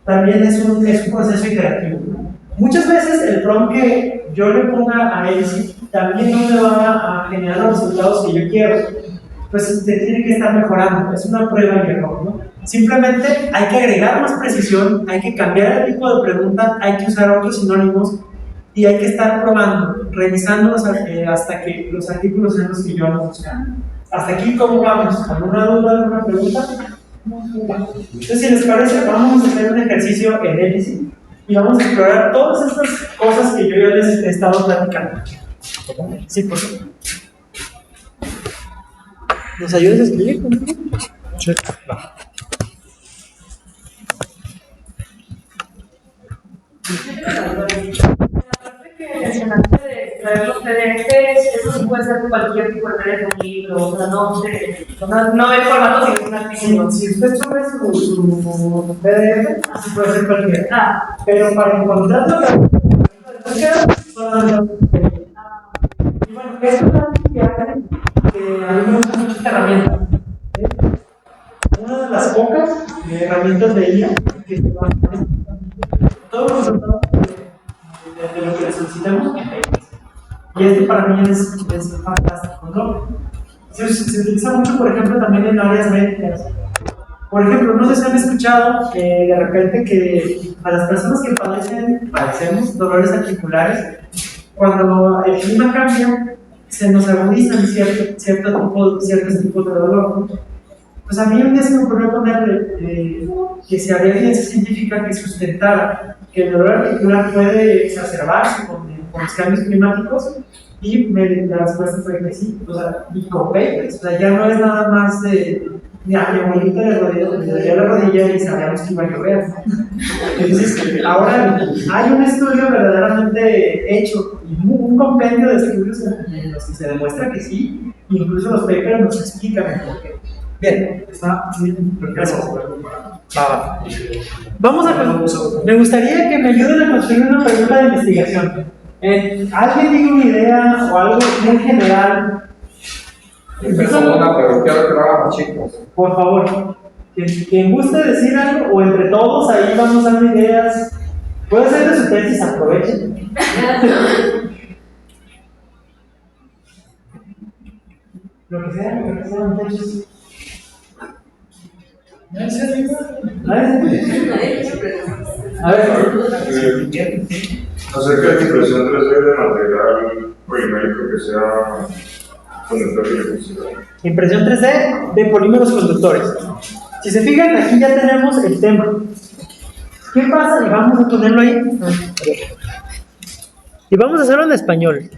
también es un proceso iterativo. Muchas veces el prompt que yo le ponga a él también no me va a generar los resultados que yo quiero. Pues usted tiene que estar mejorando, es una prueba y error, ¿no? Simplemente hay que agregar más precisión, hay que cambiar el tipo de pregunta, hay que usar otros sinónimos y hay que estar probando, revisándolos hasta que los artículos sean los que yo ando buscando. Hasta aquí, ¿cómo vamos? ¿Alguna duda, alguna pregunta? Entonces, si les parece, vamos a hacer un ejercicio en Elicit y vamos a explorar todas estas cosas que yo ya les he estado platicando. Sí, por favor. ¿Nos ayudas a escribir? Sí. Va. Mencionaste de extraer los PDFs, eso sí puede ser cualquier tipo de PDF, un libro, o sea, no el formato, sino un artículo. Si usted sube su PDF, así puede ser cualquiera. Pero para encontrarlo, y bueno, esto es algo que hace que a mí me gusta mucho esta herramienta. Una de las pocas herramientas de IA que se van a todos los resultados de lo que le solicitamos. Y esto para mí es fantástico, ¿no? Se utiliza mucho, por ejemplo, también en áreas médicas. Por ejemplo, no sé si han escuchado de repente que a las personas que padecemos dolores articulares, cuando el clima cambia, se nos agudizan ciertos tipos de dolor, ¿no? Pues a mí un día se me ocurrió ponerle que si había evidencia científica que sustentara que el dolor articular puede exacerbarse con los cambios climáticos, y la respuesta fue que sí, o sea, y con papers, o sea, ya no es nada más de mi abuelita le dolía la rodilla y sabíamos que iba a llover. Entonces, ahora hay un estudio verdaderamente hecho, un compendio de estudios en los que se demuestra que sí, incluso los papers nos explican el porqué. Bien, está bien, gracias. Vamos a me gustaría que me ayuden a construir una pregunta de investigación. ¿Alguien tiene una idea o algo muy general? Empezó una, pero quiero que lo hagamos, chicos. Por favor, quien guste decir algo, o entre todos ahí vamos dando ideas. Puede ser de su tesis, aprovechen. Lo que sea, muchachos. A ver. Acerca de la impresión 3D de material polimérico que sea conductor de electricidad. Impresión 3D de polímeros conductores. Si se fijan, aquí ya tenemos el tema. ¿Qué pasa? Y vamos a ponerlo ahí. Y vamos a hacerlo en español.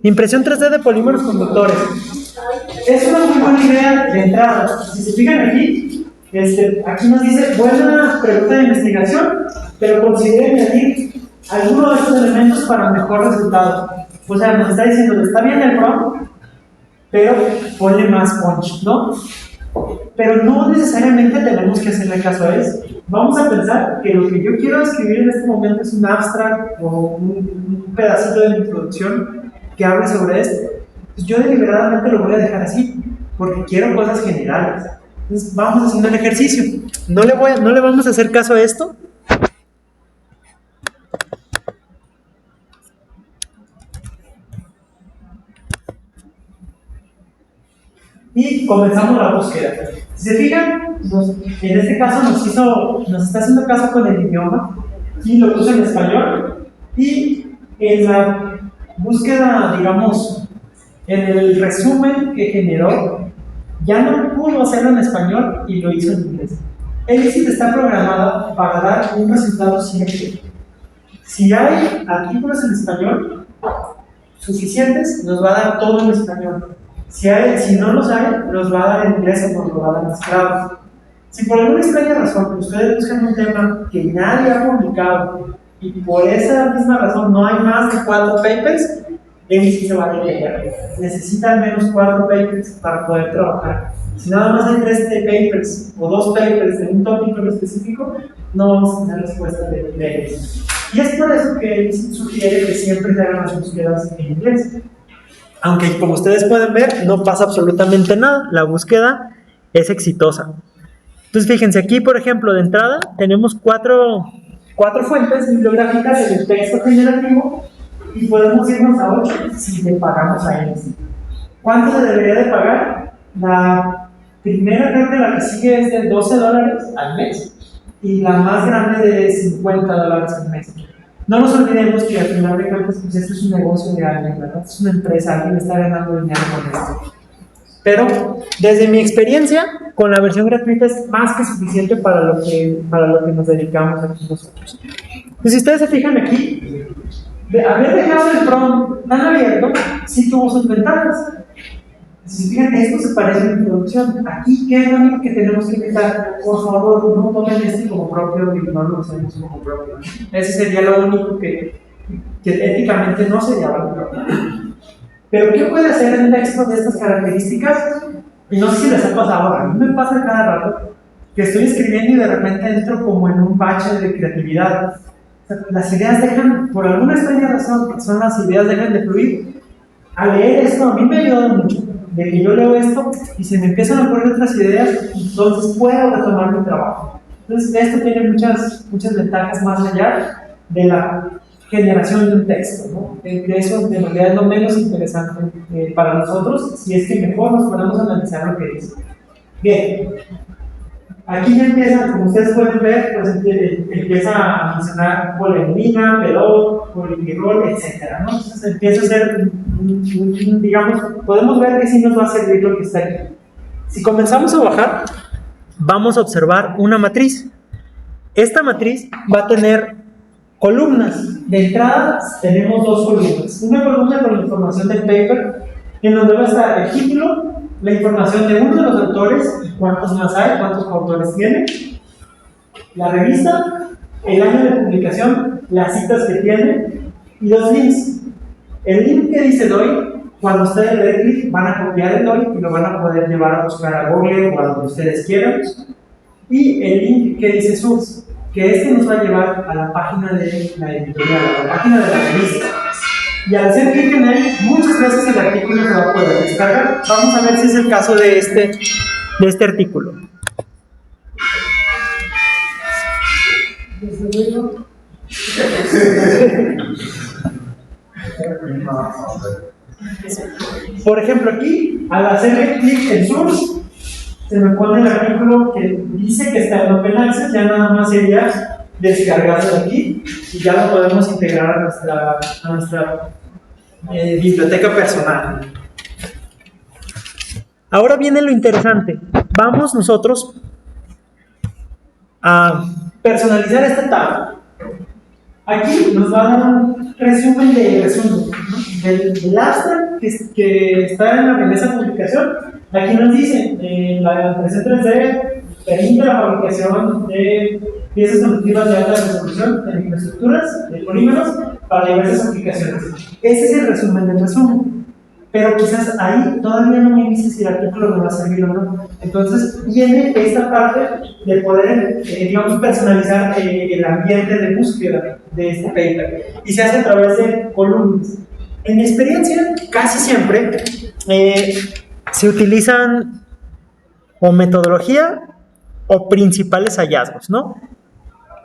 Impresión 3D de polímeros conductores. Es una muy buena idea de entrada. Si se fijan aquí, Aquí nos dice, buena pregunta de investigación, pero considere añadir alguno de estos elementos para mejor resultado. O sea, nos está diciendo, está bien el prompt, pero ponle más punch, ¿no? Pero no necesariamente tenemos que hacerle caso a eso. Vamos a pensar que lo que yo quiero escribir en este momento es un abstract o un pedacito de mi introducción que hable sobre esto. Pues yo deliberadamente lo voy a dejar así, porque quiero cosas generales. Entonces vamos haciendo el ejercicio. No le vamos a hacer caso a esto. Y comenzamos la búsqueda. Si se fijan, en este caso nos está haciendo caso con el idioma y lo puso en español. Y en la búsqueda, digamos, en el resumen que generó, ya no pudo hacerlo en español y lo hizo en inglés. Elixir está programada para dar un resultado siempre. Si hay artículos en español suficientes, nos va a dar todo en español. Si no los hay, los va a dar en inglés o nos lo va a dar en esclavos. Si por alguna extraña razón ustedes buscan un tema que nadie ha publicado y por esa misma razón no hay más de 4 papers, Elixir se va a delegar. Necesita al menos 4 papers para poder trabajar. Si nada más hay 3 papers o 2 papers en un tópico en específico, no vamos a tener respuesta de Elixir. Y es por eso que Elixir sugiere que siempre se hagan las búsquedas en inglés. Aunque como ustedes pueden ver, no pasa absolutamente nada, la búsqueda es exitosa. Entonces fíjense, aquí por ejemplo de entrada tenemos cuatro fuentes bibliográficas del texto generativo y podemos irnos a 8 si le pagamos a ellos. ¿Cuánto se debería de pagar? La primera, creo que la que sigue es de $12 al mes y la más grande de $50 al mes. No nos olvidemos que al final de cuentas, pues esto es un negocio de alguien, ¿verdad? Es una empresa, alguien está ganando dinero con esto. Pero desde mi experiencia, con la versión gratuita es más que suficiente para lo que nos dedicamos aquí nosotros. Pues si ustedes se fijan aquí, de haber dejado el prompt tan abierto, sí tuvo sus ventajas. Si se fijan, esto se parece a una introducción. Aquí, ¿qué es lo único que tenemos que evitar? Por favor, no tomen esto como propio y no lo usemos como propio. Ese sería lo único que éticamente no sería válido. Pero, ¿qué puede hacer un texto de estas características? Y no sé si les ha pasado ahora. A mí me pasa cada rato que estoy escribiendo y de repente entro como en un bache de creatividad. O sea, las ideas dejan, por alguna extraña razón, que son las ideas dejan de fluir. Al leer esto, a mí me ha ayudado mucho. De que yo leo esto y se me empiezan a ocurrir otras ideas, entonces puedo retomar mi trabajo. Entonces, esto tiene muchas ventajas más allá de la generación de un texto, ¿no? De eso, de realidad, es lo menos interesante para nosotros, si es que mejor nos podemos analizar lo que dice. Bien, aquí ya empieza, como ustedes pueden ver, pues empieza a mencionar polemina, pelot, polipirrol, etc., ¿no? Entonces empieza a ser, digamos, podemos ver que sí nos va a servir lo que está aquí. Si comenzamos a bajar, vamos a observar una matriz. Esta matriz va a tener columnas. De entrada tenemos 2 columnas. Una columna con la información del paper, en donde va a estar el título, la información de uno de los autores, cuántos más hay, cuántos autores tiene, la revista, el año de publicación, las citas que tiene y los links. El link que dice DOI, cuando ustedes le den clic, van a copiar el DOI y lo van a poder llevar a buscar a Google o a donde ustedes quieran. Y el link que dice source, que este nos va a llevar a la página de la editorial, a la página de la revista. Y al hacer clic en él, muchas veces el artículo se va a poder descargar. Vamos a ver si es el caso de este artículo. Por ejemplo, aquí, al hacerle clic en source, se me pone el artículo que dice que está en Open Access, ya nada más sería descargarlo de aquí y ya lo podemos integrar a nuestra biblioteca personal. Ahora viene lo interesante. Vamos nosotros a personalizar esta tabla. Aquí nos va a dar un resumen del resumen, ¿no? del abstract que está en la primera publicación. Aquí nos dice la impresión 3D, permite la fabricación de piezas conductivas de alta resolución de microestructuras, de polímeros, para diversas aplicaciones. Ese es el resumen del resumen. Pero quizás ahí todavía no me dice si el artículo me va a servir o no. Entonces viene esta parte de poder, digamos, personalizar el ambiente de búsqueda de este paper. Y se hace a través de columnas. En mi experiencia, casi siempre se utilizan o metodología o principales hallazgos, ¿no?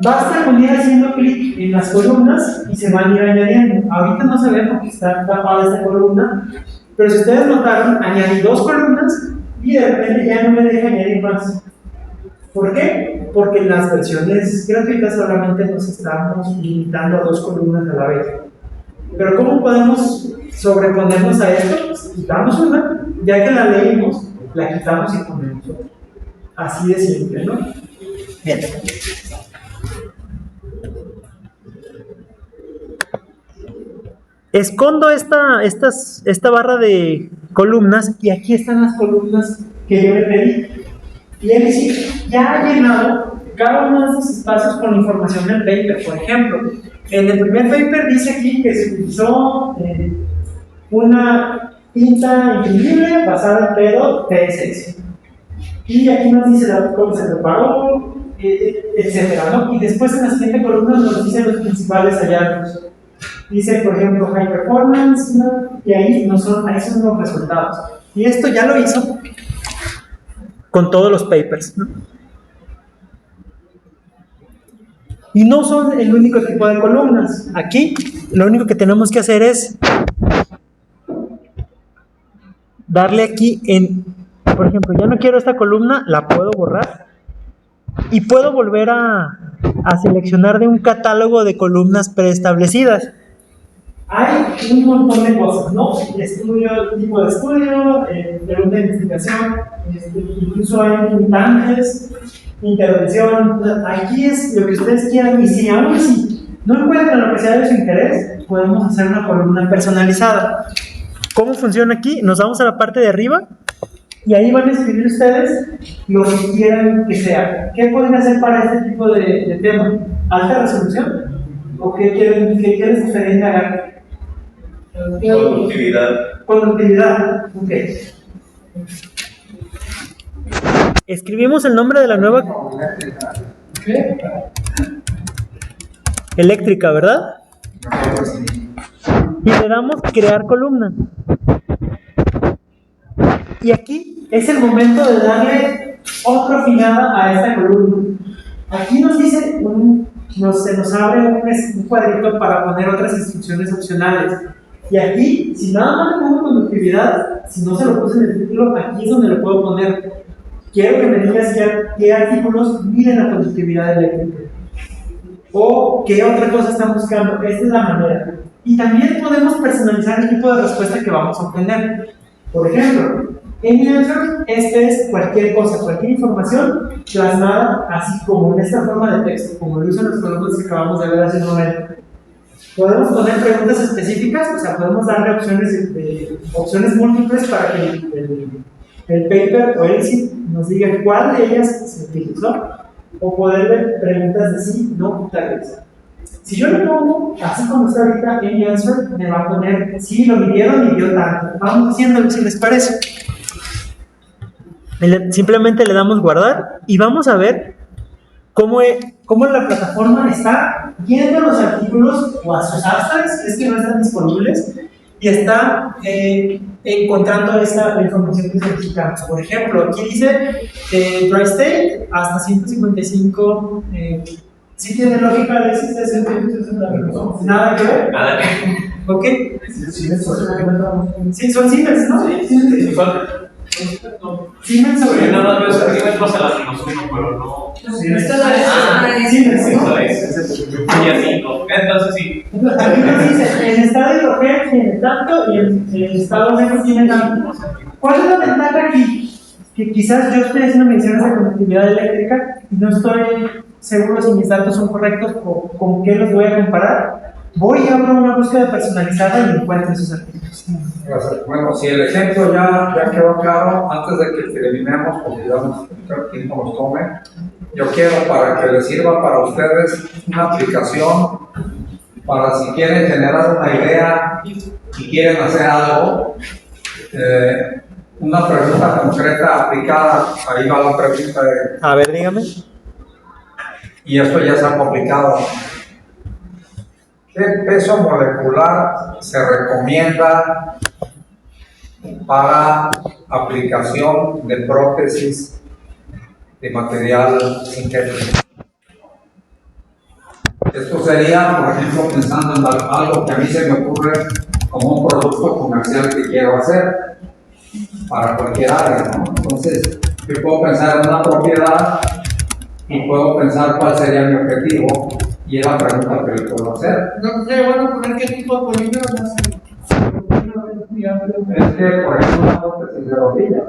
Basta con ir haciendo clic en las columnas y se van a ir añadiendo. Ahorita no se ve porque está tapada esta columna, pero si ustedes notaron, añadí 2 columnas y de repente ya no me deja añadir más. ¿Por qué? Porque en las versiones gratuitas solamente nos estamos limitando a 2 columnas a la vez. Pero ¿cómo podemos sobreponernos a esto? Pues quitamos una, ya que la leímos, la quitamos y ponemos otra. Así de simple, ¿no? Bien. Escondo esta barra de columnas y aquí están las columnas que yo le pedí. Y él dice, ya ha llenado cada uno de estos espacios con información del paper. Por ejemplo, en el primer paper dice aquí que se utilizó una tinta imprimible basada en pedo P6. Y aquí nos dice cómo se preparó, etcétera, ¿no? Y después en la siguiente columna nos dicen los principales hallazgos. Dice, por ejemplo, high performance, ¿no? Y ahí son los resultados. Y esto ya lo hizo con todos los papers, ¿no? Y no son el único tipo de columnas. Aquí lo único que tenemos que hacer es darle aquí por ejemplo, ya no quiero esta columna, la puedo borrar y puedo volver a seleccionar de un catálogo de columnas preestablecidas. Hay un montón de cosas, ¿no? Tipo de estudio, pregunta de investigación, incluso hay limitantes, intervención. Aquí es lo que ustedes quieran, y si aún así no encuentran lo que sea de su interés, podemos hacer una columna personalizada. ¿Cómo funciona aquí? Nos vamos a la parte de arriba y ahí van a escribir ustedes lo que quieran que sea. ¿Qué pueden hacer para este tipo de tema? ¿Alta resolución? ¿O qué quieren diferente hacer? Conductividad. Conductividad, ok. Escribimos el nombre de la nueva eléctrica, ¿verdad? Y le damos crear columna. Y aquí es el momento de darle otra afinada a esta columna. Aquí nos dice, se nos abre un cuadrito para poner otras instrucciones opcionales. Y aquí, si nada más le pongo conductividad, si no se lo puse en el título, aquí es donde lo puedo poner. Quiero que me digas qué artículos miden la conductividad eléctrica. O qué otra cosa están buscando. Esta es la manera. Y también podemos personalizar el tipo de respuesta que vamos a obtener. Por ejemplo, en mi answer, es cualquier cosa, cualquier información plasmada así como en esta forma de texto, como lo hizo en los columnas que acabamos de ver hace un momento. Podemos poner preguntas específicas, o sea, podemos darle opciones múltiples para que el paper o el sí nos diga cuál de ellas se utilizó, o poderle preguntas de sí, no, tal vez. Si yo le pongo, así como está ahorita en mi answer, me va a poner sí, lo midieron y dio tanto. Vamos haciéndolo si les parece. Simplemente le damos guardar y vamos a ver cómo la plataforma está viendo los artículos o a sus abstracts, es que no están disponibles, y está encontrando la información que solicitamos. Por ejemplo, aquí dice dry state hasta 155. ¿Sí tiene lógica, Alexis? ¿Nada que ver? Nada que ver. ¿Ok? Sí, son Siemens, ¿no? Sí, Siemens sobre. Yo nada más veo centímetros a la menos uno, pero no. Siemens, Y así, ¿no? Entonces sí. aquí nos dice, el estado de hidrogeno tiene tanto y el estado negro tiene tanto. ¿Cuál es la ventaja aquí? Que quizás yo estoy haciendo menciones de conductividad eléctrica y no estoy seguro si mis datos son correctos o con qué los voy a comparar. voy y abro una búsqueda personalizada y encuentro esos artículos. Bueno, si el ejemplo ya quedó claro, antes de que terminemos, porque ya el tiempo nos tome, yo quiero para que les sirva para ustedes una aplicación para si quieren generar una idea y quieren hacer algo, una pregunta concreta aplicada. Ahí va la pregunta A ver, dígame. y esto ya es algo complicado. ¿Qué peso molecular se recomienda para aplicación de prótesis de material sintético? Esto sería, por ejemplo, pensando en algo que a mí se me ocurre como un producto comercial que quiero hacer para cualquier área, ¿no? Entonces, yo puedo pensar en una propiedad y puedo pensar cuál sería mi objetivo y es la pregunta que le puedo hacer. No sé, bueno, poner qué tipo de polímeros hace. Es que, por ejemplo, una prótesis de rodillas,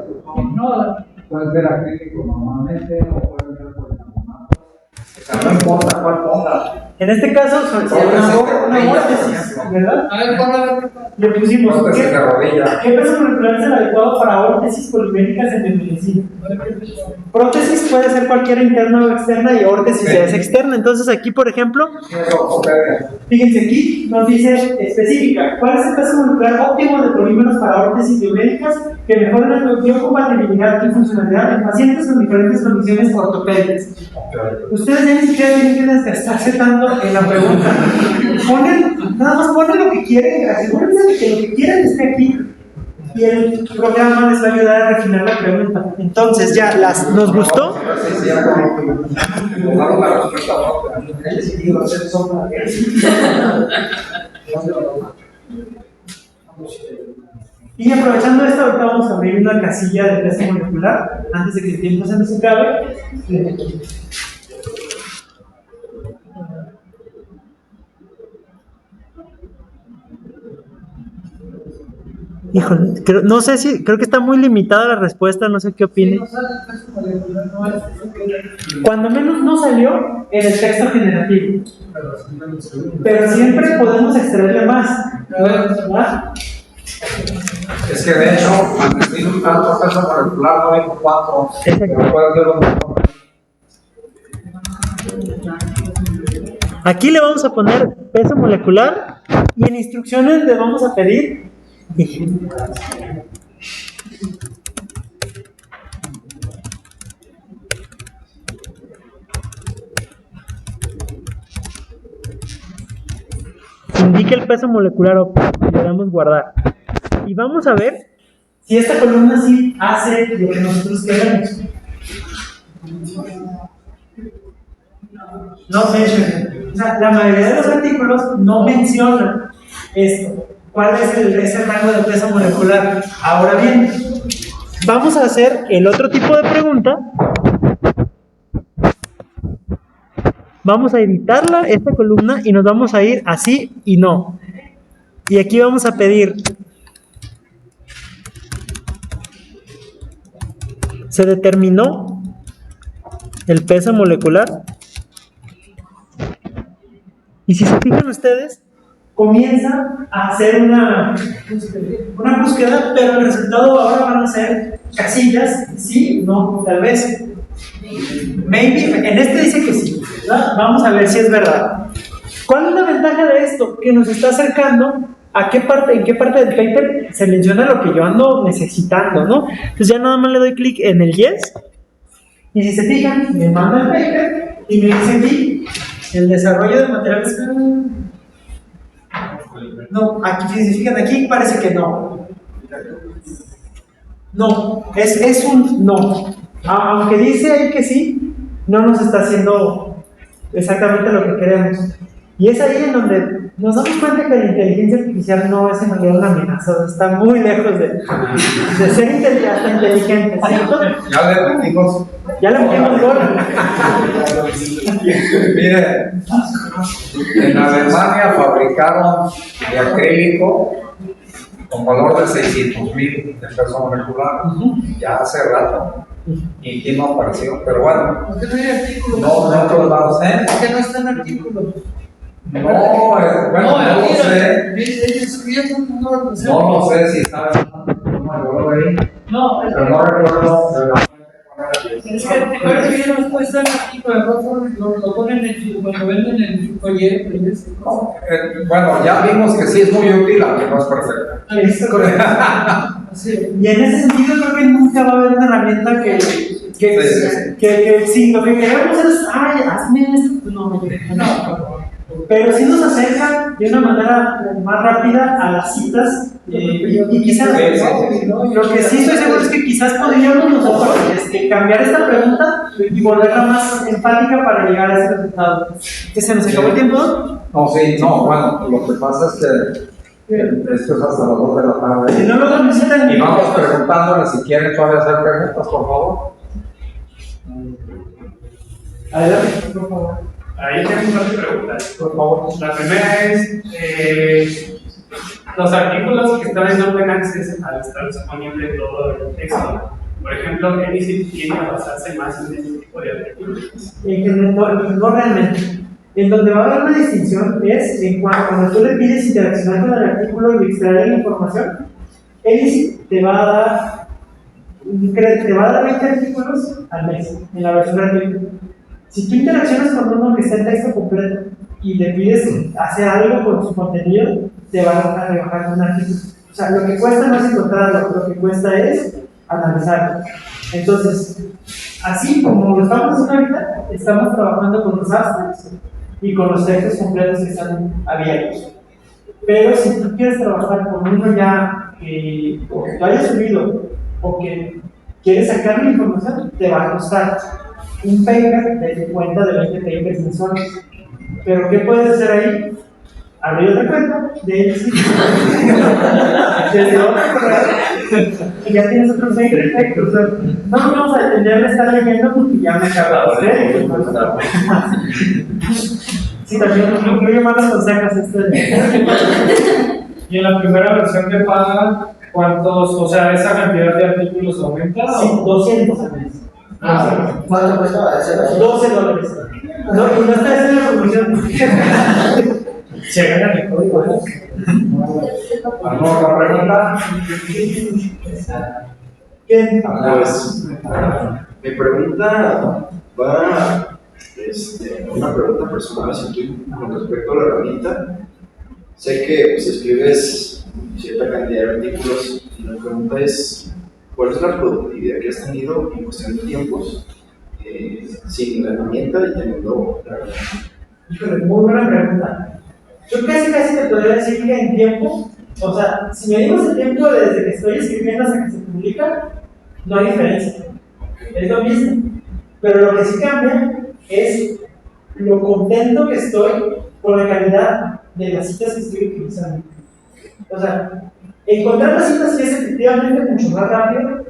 No, puede ser acrílico normalmente o puede ser policarbonato. O sea, no importa cuál ponga. En este caso, sería una órtesis, ¿verdad? a ver, ponle. Le pusimos, Prótesis de rodilla. ¿qué peso molecular es el adecuado para órtesis poliméricas en medicina? Prótesis puede ser cualquiera interna o externa y órtesis ya es externa. Entonces aquí, por ejemplo, fíjense aquí, nos dice específica, ¿cuál es el peso molecular óptimo de polímeros para órtesis biomédicas que mejoran la biocompatibilidad y funcionalidad en pacientes con diferentes condiciones ortopédicas? Ustedes ya ni siquiera tienen que desgastarse tanto en la pregunta. Nada más ponen lo que quieren, asegúrense de que lo que quieren esté aquí. Y el programa les va a ayudar a refinar la pregunta. Entonces, ya ¿nos gustó? Y aprovechando esto, ahorita vamos a abrir una casilla de peso molecular antes de que el tiempo se nos acabe. Híjole, no sé si, creo que está muy limitada la respuesta, no sé qué opinen. Cuando menos no salió en el texto generativo, pero siempre podemos extraerle más, ¿verdad? Es que de hecho, al decir un tanto peso molecular no dijo cuánto, pero puede ser lo mismo. Aquí le vamos a poner peso molecular y en instrucciones le vamos a pedir indique el peso molecular óptimo. Le damos guardar y vamos a ver si esta columna sí hace lo que nosotros queremos. No menciona, o sea, la mayoría de los artículos no mencionan esto. ¿Cuál es ese rango de peso molecular? Ahora bien, vamos a hacer el otro tipo de pregunta. Vamos a editarla, esta columna, y nos vamos a ir así y no. Y aquí vamos a pedir, ¿se determinó el peso molecular? Y si se fijan ustedes, comienza a hacer una búsqueda, pero el resultado ahora van a ser casillas, sí, no, tal vez. Maybe, en este dice que sí, ¿verdad? Vamos a ver si es verdad. ¿Cuál es la ventaja de esto? Que nos está acercando a en qué parte del paper se menciona lo que yo ando necesitando, ¿no? Entonces ya nada más le doy clic en el yes, y si se fijan, me manda el paper y me dice aquí el desarrollo de materiales. No, aquí, si se fijan, aquí parece que no. No, es un no. Aunque dice ahí que sí, no nos está haciendo exactamente lo que queremos. Y es ahí en donde nos damos cuenta que la inteligencia artificial no es en realidad una amenaza, está muy lejos de ser hasta inteligente, ¿cierto? Ya le metimos. Ya le metimos gol. Mire, en Alemania fabricaron de acrílico con valor de 600,000 de peso molecular, ya hace rato. Y aquí no apareció, pero bueno, ¿Por qué no hay artículo? no en otros lados, ¿eh? ¿Por qué no está en artículo? No, bueno, no lo sé. No lo sé si está. No me acuerdo ahí. No, Pero no recuerdo. Es que te parece que ya nos cuestan aquí, pero lo ponen cuando venden en su folleto y eso. Bueno, ya vimos que sí es muy útil, aunque no es perfecta. es correcto. Sí. Y en ese sentido creo que nunca va a haber una herramienta que si lo que queremos es, ay, hazme esto, no. Pero sí nos acerca de una manera más rápida a las citas y quizás lo que sí estoy seguro es que quizás podríamos nosotros cambiar esta pregunta y volverla más empática para llegar a ese resultado. ¿Que se nos acabó el tiempo? No, sí, no, bueno, lo que pasa es que esto es hasta las 2 de la tarde. Si no lo necesitan, Y vamos preguntándole si quieren todavía hacer preguntas, por favor. adelante, por favor. Ahí tengo un par de preguntas. Por favor. La primera es, los artículos que están en Open Access al estar disponible todo el texto. Por ejemplo, Elicit tiene que basarse más en este tipo de artículos. No realmente. En donde va a haber una distinción es en cuando tú le pides interaccionar con el artículo y extraer la información, Elicit te va a dar 20 artículos al mes en la versión gratuita. Si tú interaccionas con uno que está en texto completo y le pides hacer algo con su contenido, te van a rebajar un artículo. O sea, lo que cuesta no es encontrarlo, lo que cuesta es analizarlo. Entonces, así como lo estamos haciendo ahorita, estamos trabajando con los abstracts y con los textos completos que están abiertos. Pero si tú quieres trabajar con uno ya que o que tú hayas subido o que quieres sacar la información, te va a costar un paper de tu cuenta de 20 papers mensuales. Pero ¿qué puedes hacer ahí? Abrir otra cuenta de Elicit desde otra correo y ya tienes otros 20 papers. No vamos a entender de estar leyendo porque ya me he acabado. Sí, también incluye más los consejos. Y en la primera versión de paga, ¿cuántos, o sea, esa cantidad de artículos aumenta? Sí, 200 al mes. ¿Cuánto cuesta esa versión? $12. No, y no está en la promoción. Se gana el código. ¿Alguna otra pregunta? ¿Quién? Pues, mi pregunta va, una pregunta personal hacia ti con respecto a la herramienta. Sé que pues, escribes cierta cantidad de artículos y la pregunta es, ¿cuál es la productividad que has tenido en cuestión de tiempos sin la herramienta y teniendo la herramienta? Híjole, muy buena pregunta. Yo casi te podría decir que en tiempo, o sea, si medimos el tiempo desde que estoy escribiendo hasta que se publica, no hay diferencia. Es lo mismo. Pero lo que sí cambia es lo contento que estoy con la calidad de las citas que estoy utilizando. O sea, encontrar las citas sí es efectivamente mucho más rápido,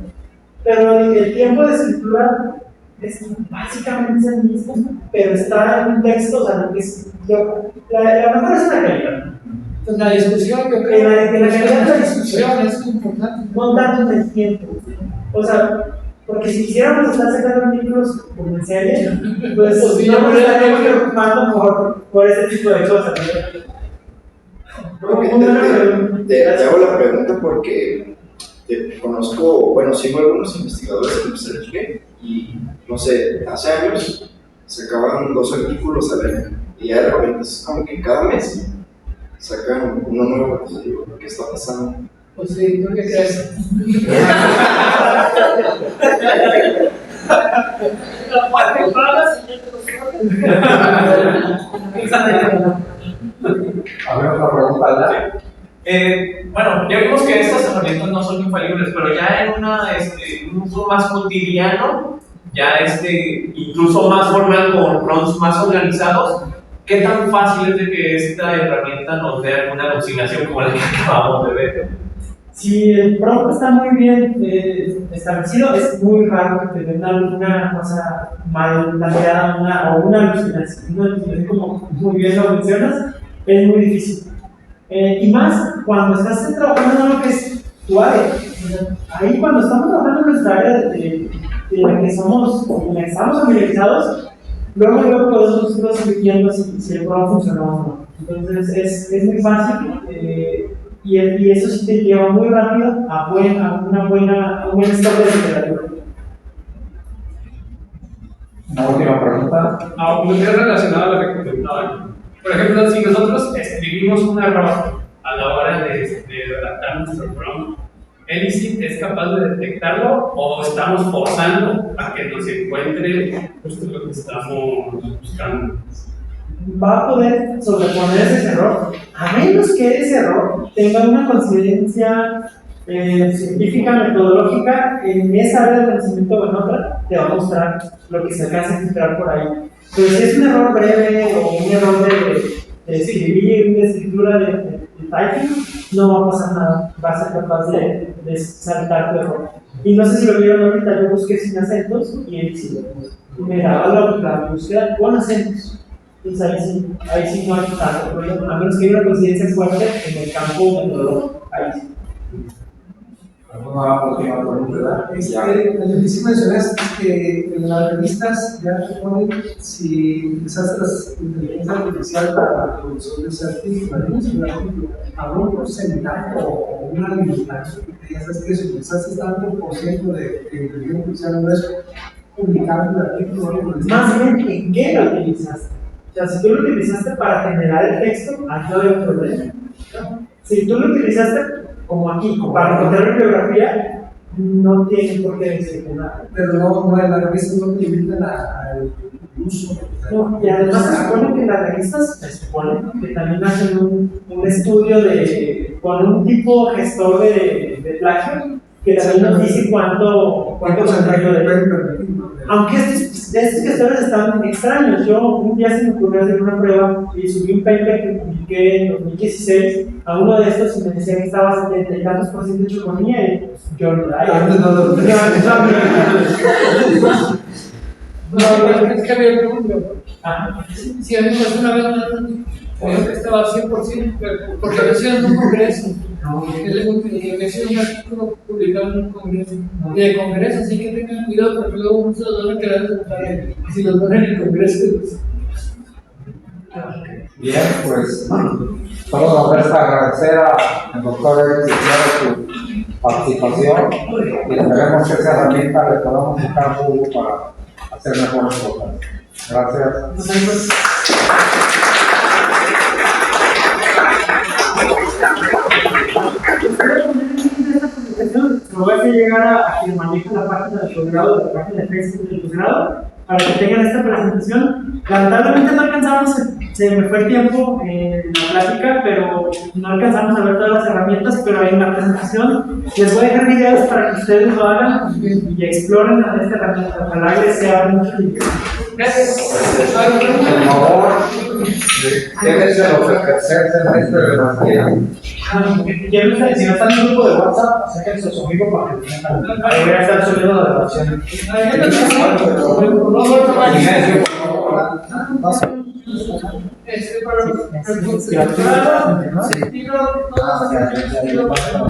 pero el tiempo de escritura es básicamente el mismo, pero está en un texto, o sea, lo que es, la mejor es la calidad. Pues la discusión, yo creo que la calidad de la discusión es importante. no tanto en el tiempo. O sea, porque si quisiéramos estar sacando artículos como en serie, pues no nos estaríamos preocupando por ese tipo de cosas. Te hago la pregunta porque te conozco, bueno, sigo algunos investigadores en research y no sé, hace años sacaban 2 artículos al año y ya de repente es como que cada mes sacan uno nuevo. Entonces digo, ¿qué está pasando? Pues sí, ¿tú qué crees? A ver, otra pregunta. Bueno, ya vimos que estas herramientas no son infalibles, pero ya en un uso más cotidiano, ya incluso más formal con prompts más organizados, ¿qué tan fácil es de que esta herramienta nos dé alguna alucinación como la que acabamos de ver? Si el prompt está muy bien establecido, es muy raro que te den una cosa mal planteada o una alucinación, como muy bien lo mencionas, es muy difícil. Y más cuando estás trabajando en lo que es tu área. Ahí cuando estamos trabajando en nuestra área de la que estamos familiarizados, luego podemos nosotros ir viendo si el programa funciona o no. Entonces es muy fácil y eso sí te lleva muy rápido a un buen estado de literatura. Una última pregunta. Lo que es relacionado a lo que comentaban. Por ejemplo, si nosotros escribimos un error a la hora de redactar nuestro prompt, ¿Elicit es capaz de detectarlo o estamos forzando a que nos encuentre justo lo que estamos buscando? Va a poder sobreponer ese error, a menos que ese error tenga una coincidencia científica, metodológica, en esa área de conocimiento o en otra, te va a mostrar lo que se alcanza a filtrar por ahí. Pero si es un error breve o un error de escribir, de escritura de typing, no va a pasar nada, va a ser capaz de saltar tu error. Y no sé si lo vieron ahorita, yo busqué sin acentos y él sí lo puso. Me daba la búsqueda con acentos. Entonces ahí sí no hay tanto problema, a menos que haya una coincidencia fuerte en el campo metodológico. Ahí sí. ¿Alguna última pregunta? Lo que sí mencionaste es que en las revistas ya te ponen si utilizaste la inteligencia artificial para la producción de ese artículo, ¿habrá un porcentaje o una limitación que te digas es que si utilizaste tanto por ciento de inteligencia artificial no es publicar el artículo? Más bien, ¿en qué lo utilizaste? O sea, si tú lo utilizaste para generar el texto, aquí no hay un problema. Si tú lo utilizaste, como aquí, para encontrar bibliografía, no tiene por qué decir nada. Pero no, en las revistas no te limitan al uso. No, y además se supone que en las revistas se supone que también hacen un estudio con un tipo gestor de plagio que también nos dice cuánto contagio de. Aunque estos gestores están extraños, yo un día se me ocurrió hacer una prueba y subí un paper que publiqué en 2016 a uno de estos y me decía que estaba 70 y tantos % de choconía y pues, yo no Antes no lo es que había un número. Si a mí me pasó una vez me dijo que estaba 100%, porque lo hicieron en un congreso. Le hicieron un artículo publicado en un congreso. Y de congreso, así que tengan cuidado porque luego no se los van a quedar de notar. Si los van en el congreso. Bien, pues solo nos resta agradecer al doctor Eric su participación y esperemos que esa herramienta le podamos buscar jugo para hacer mejores cosas. Gracias. Lo voy a hacer llegar a quien maneja la página del posgrado, la página de Facebook del posgrado, para que tengan esta presentación. Lamentablemente no alcanzamos, se me fue el tiempo en la plática, pero no alcanzamos a ver todas las herramientas, pero hay una presentación. Les voy a dejar videos para que ustedes lo hagan y exploren esta herramienta. Ojalá les sea mucho interés. Gracias. Por favor, quédense los del tercer semestre de la maestría. Si no están en un grupo de WhatsApp, sáquense a su amigo para que tengan. Ahí voy a estar subiendo la grabación. Para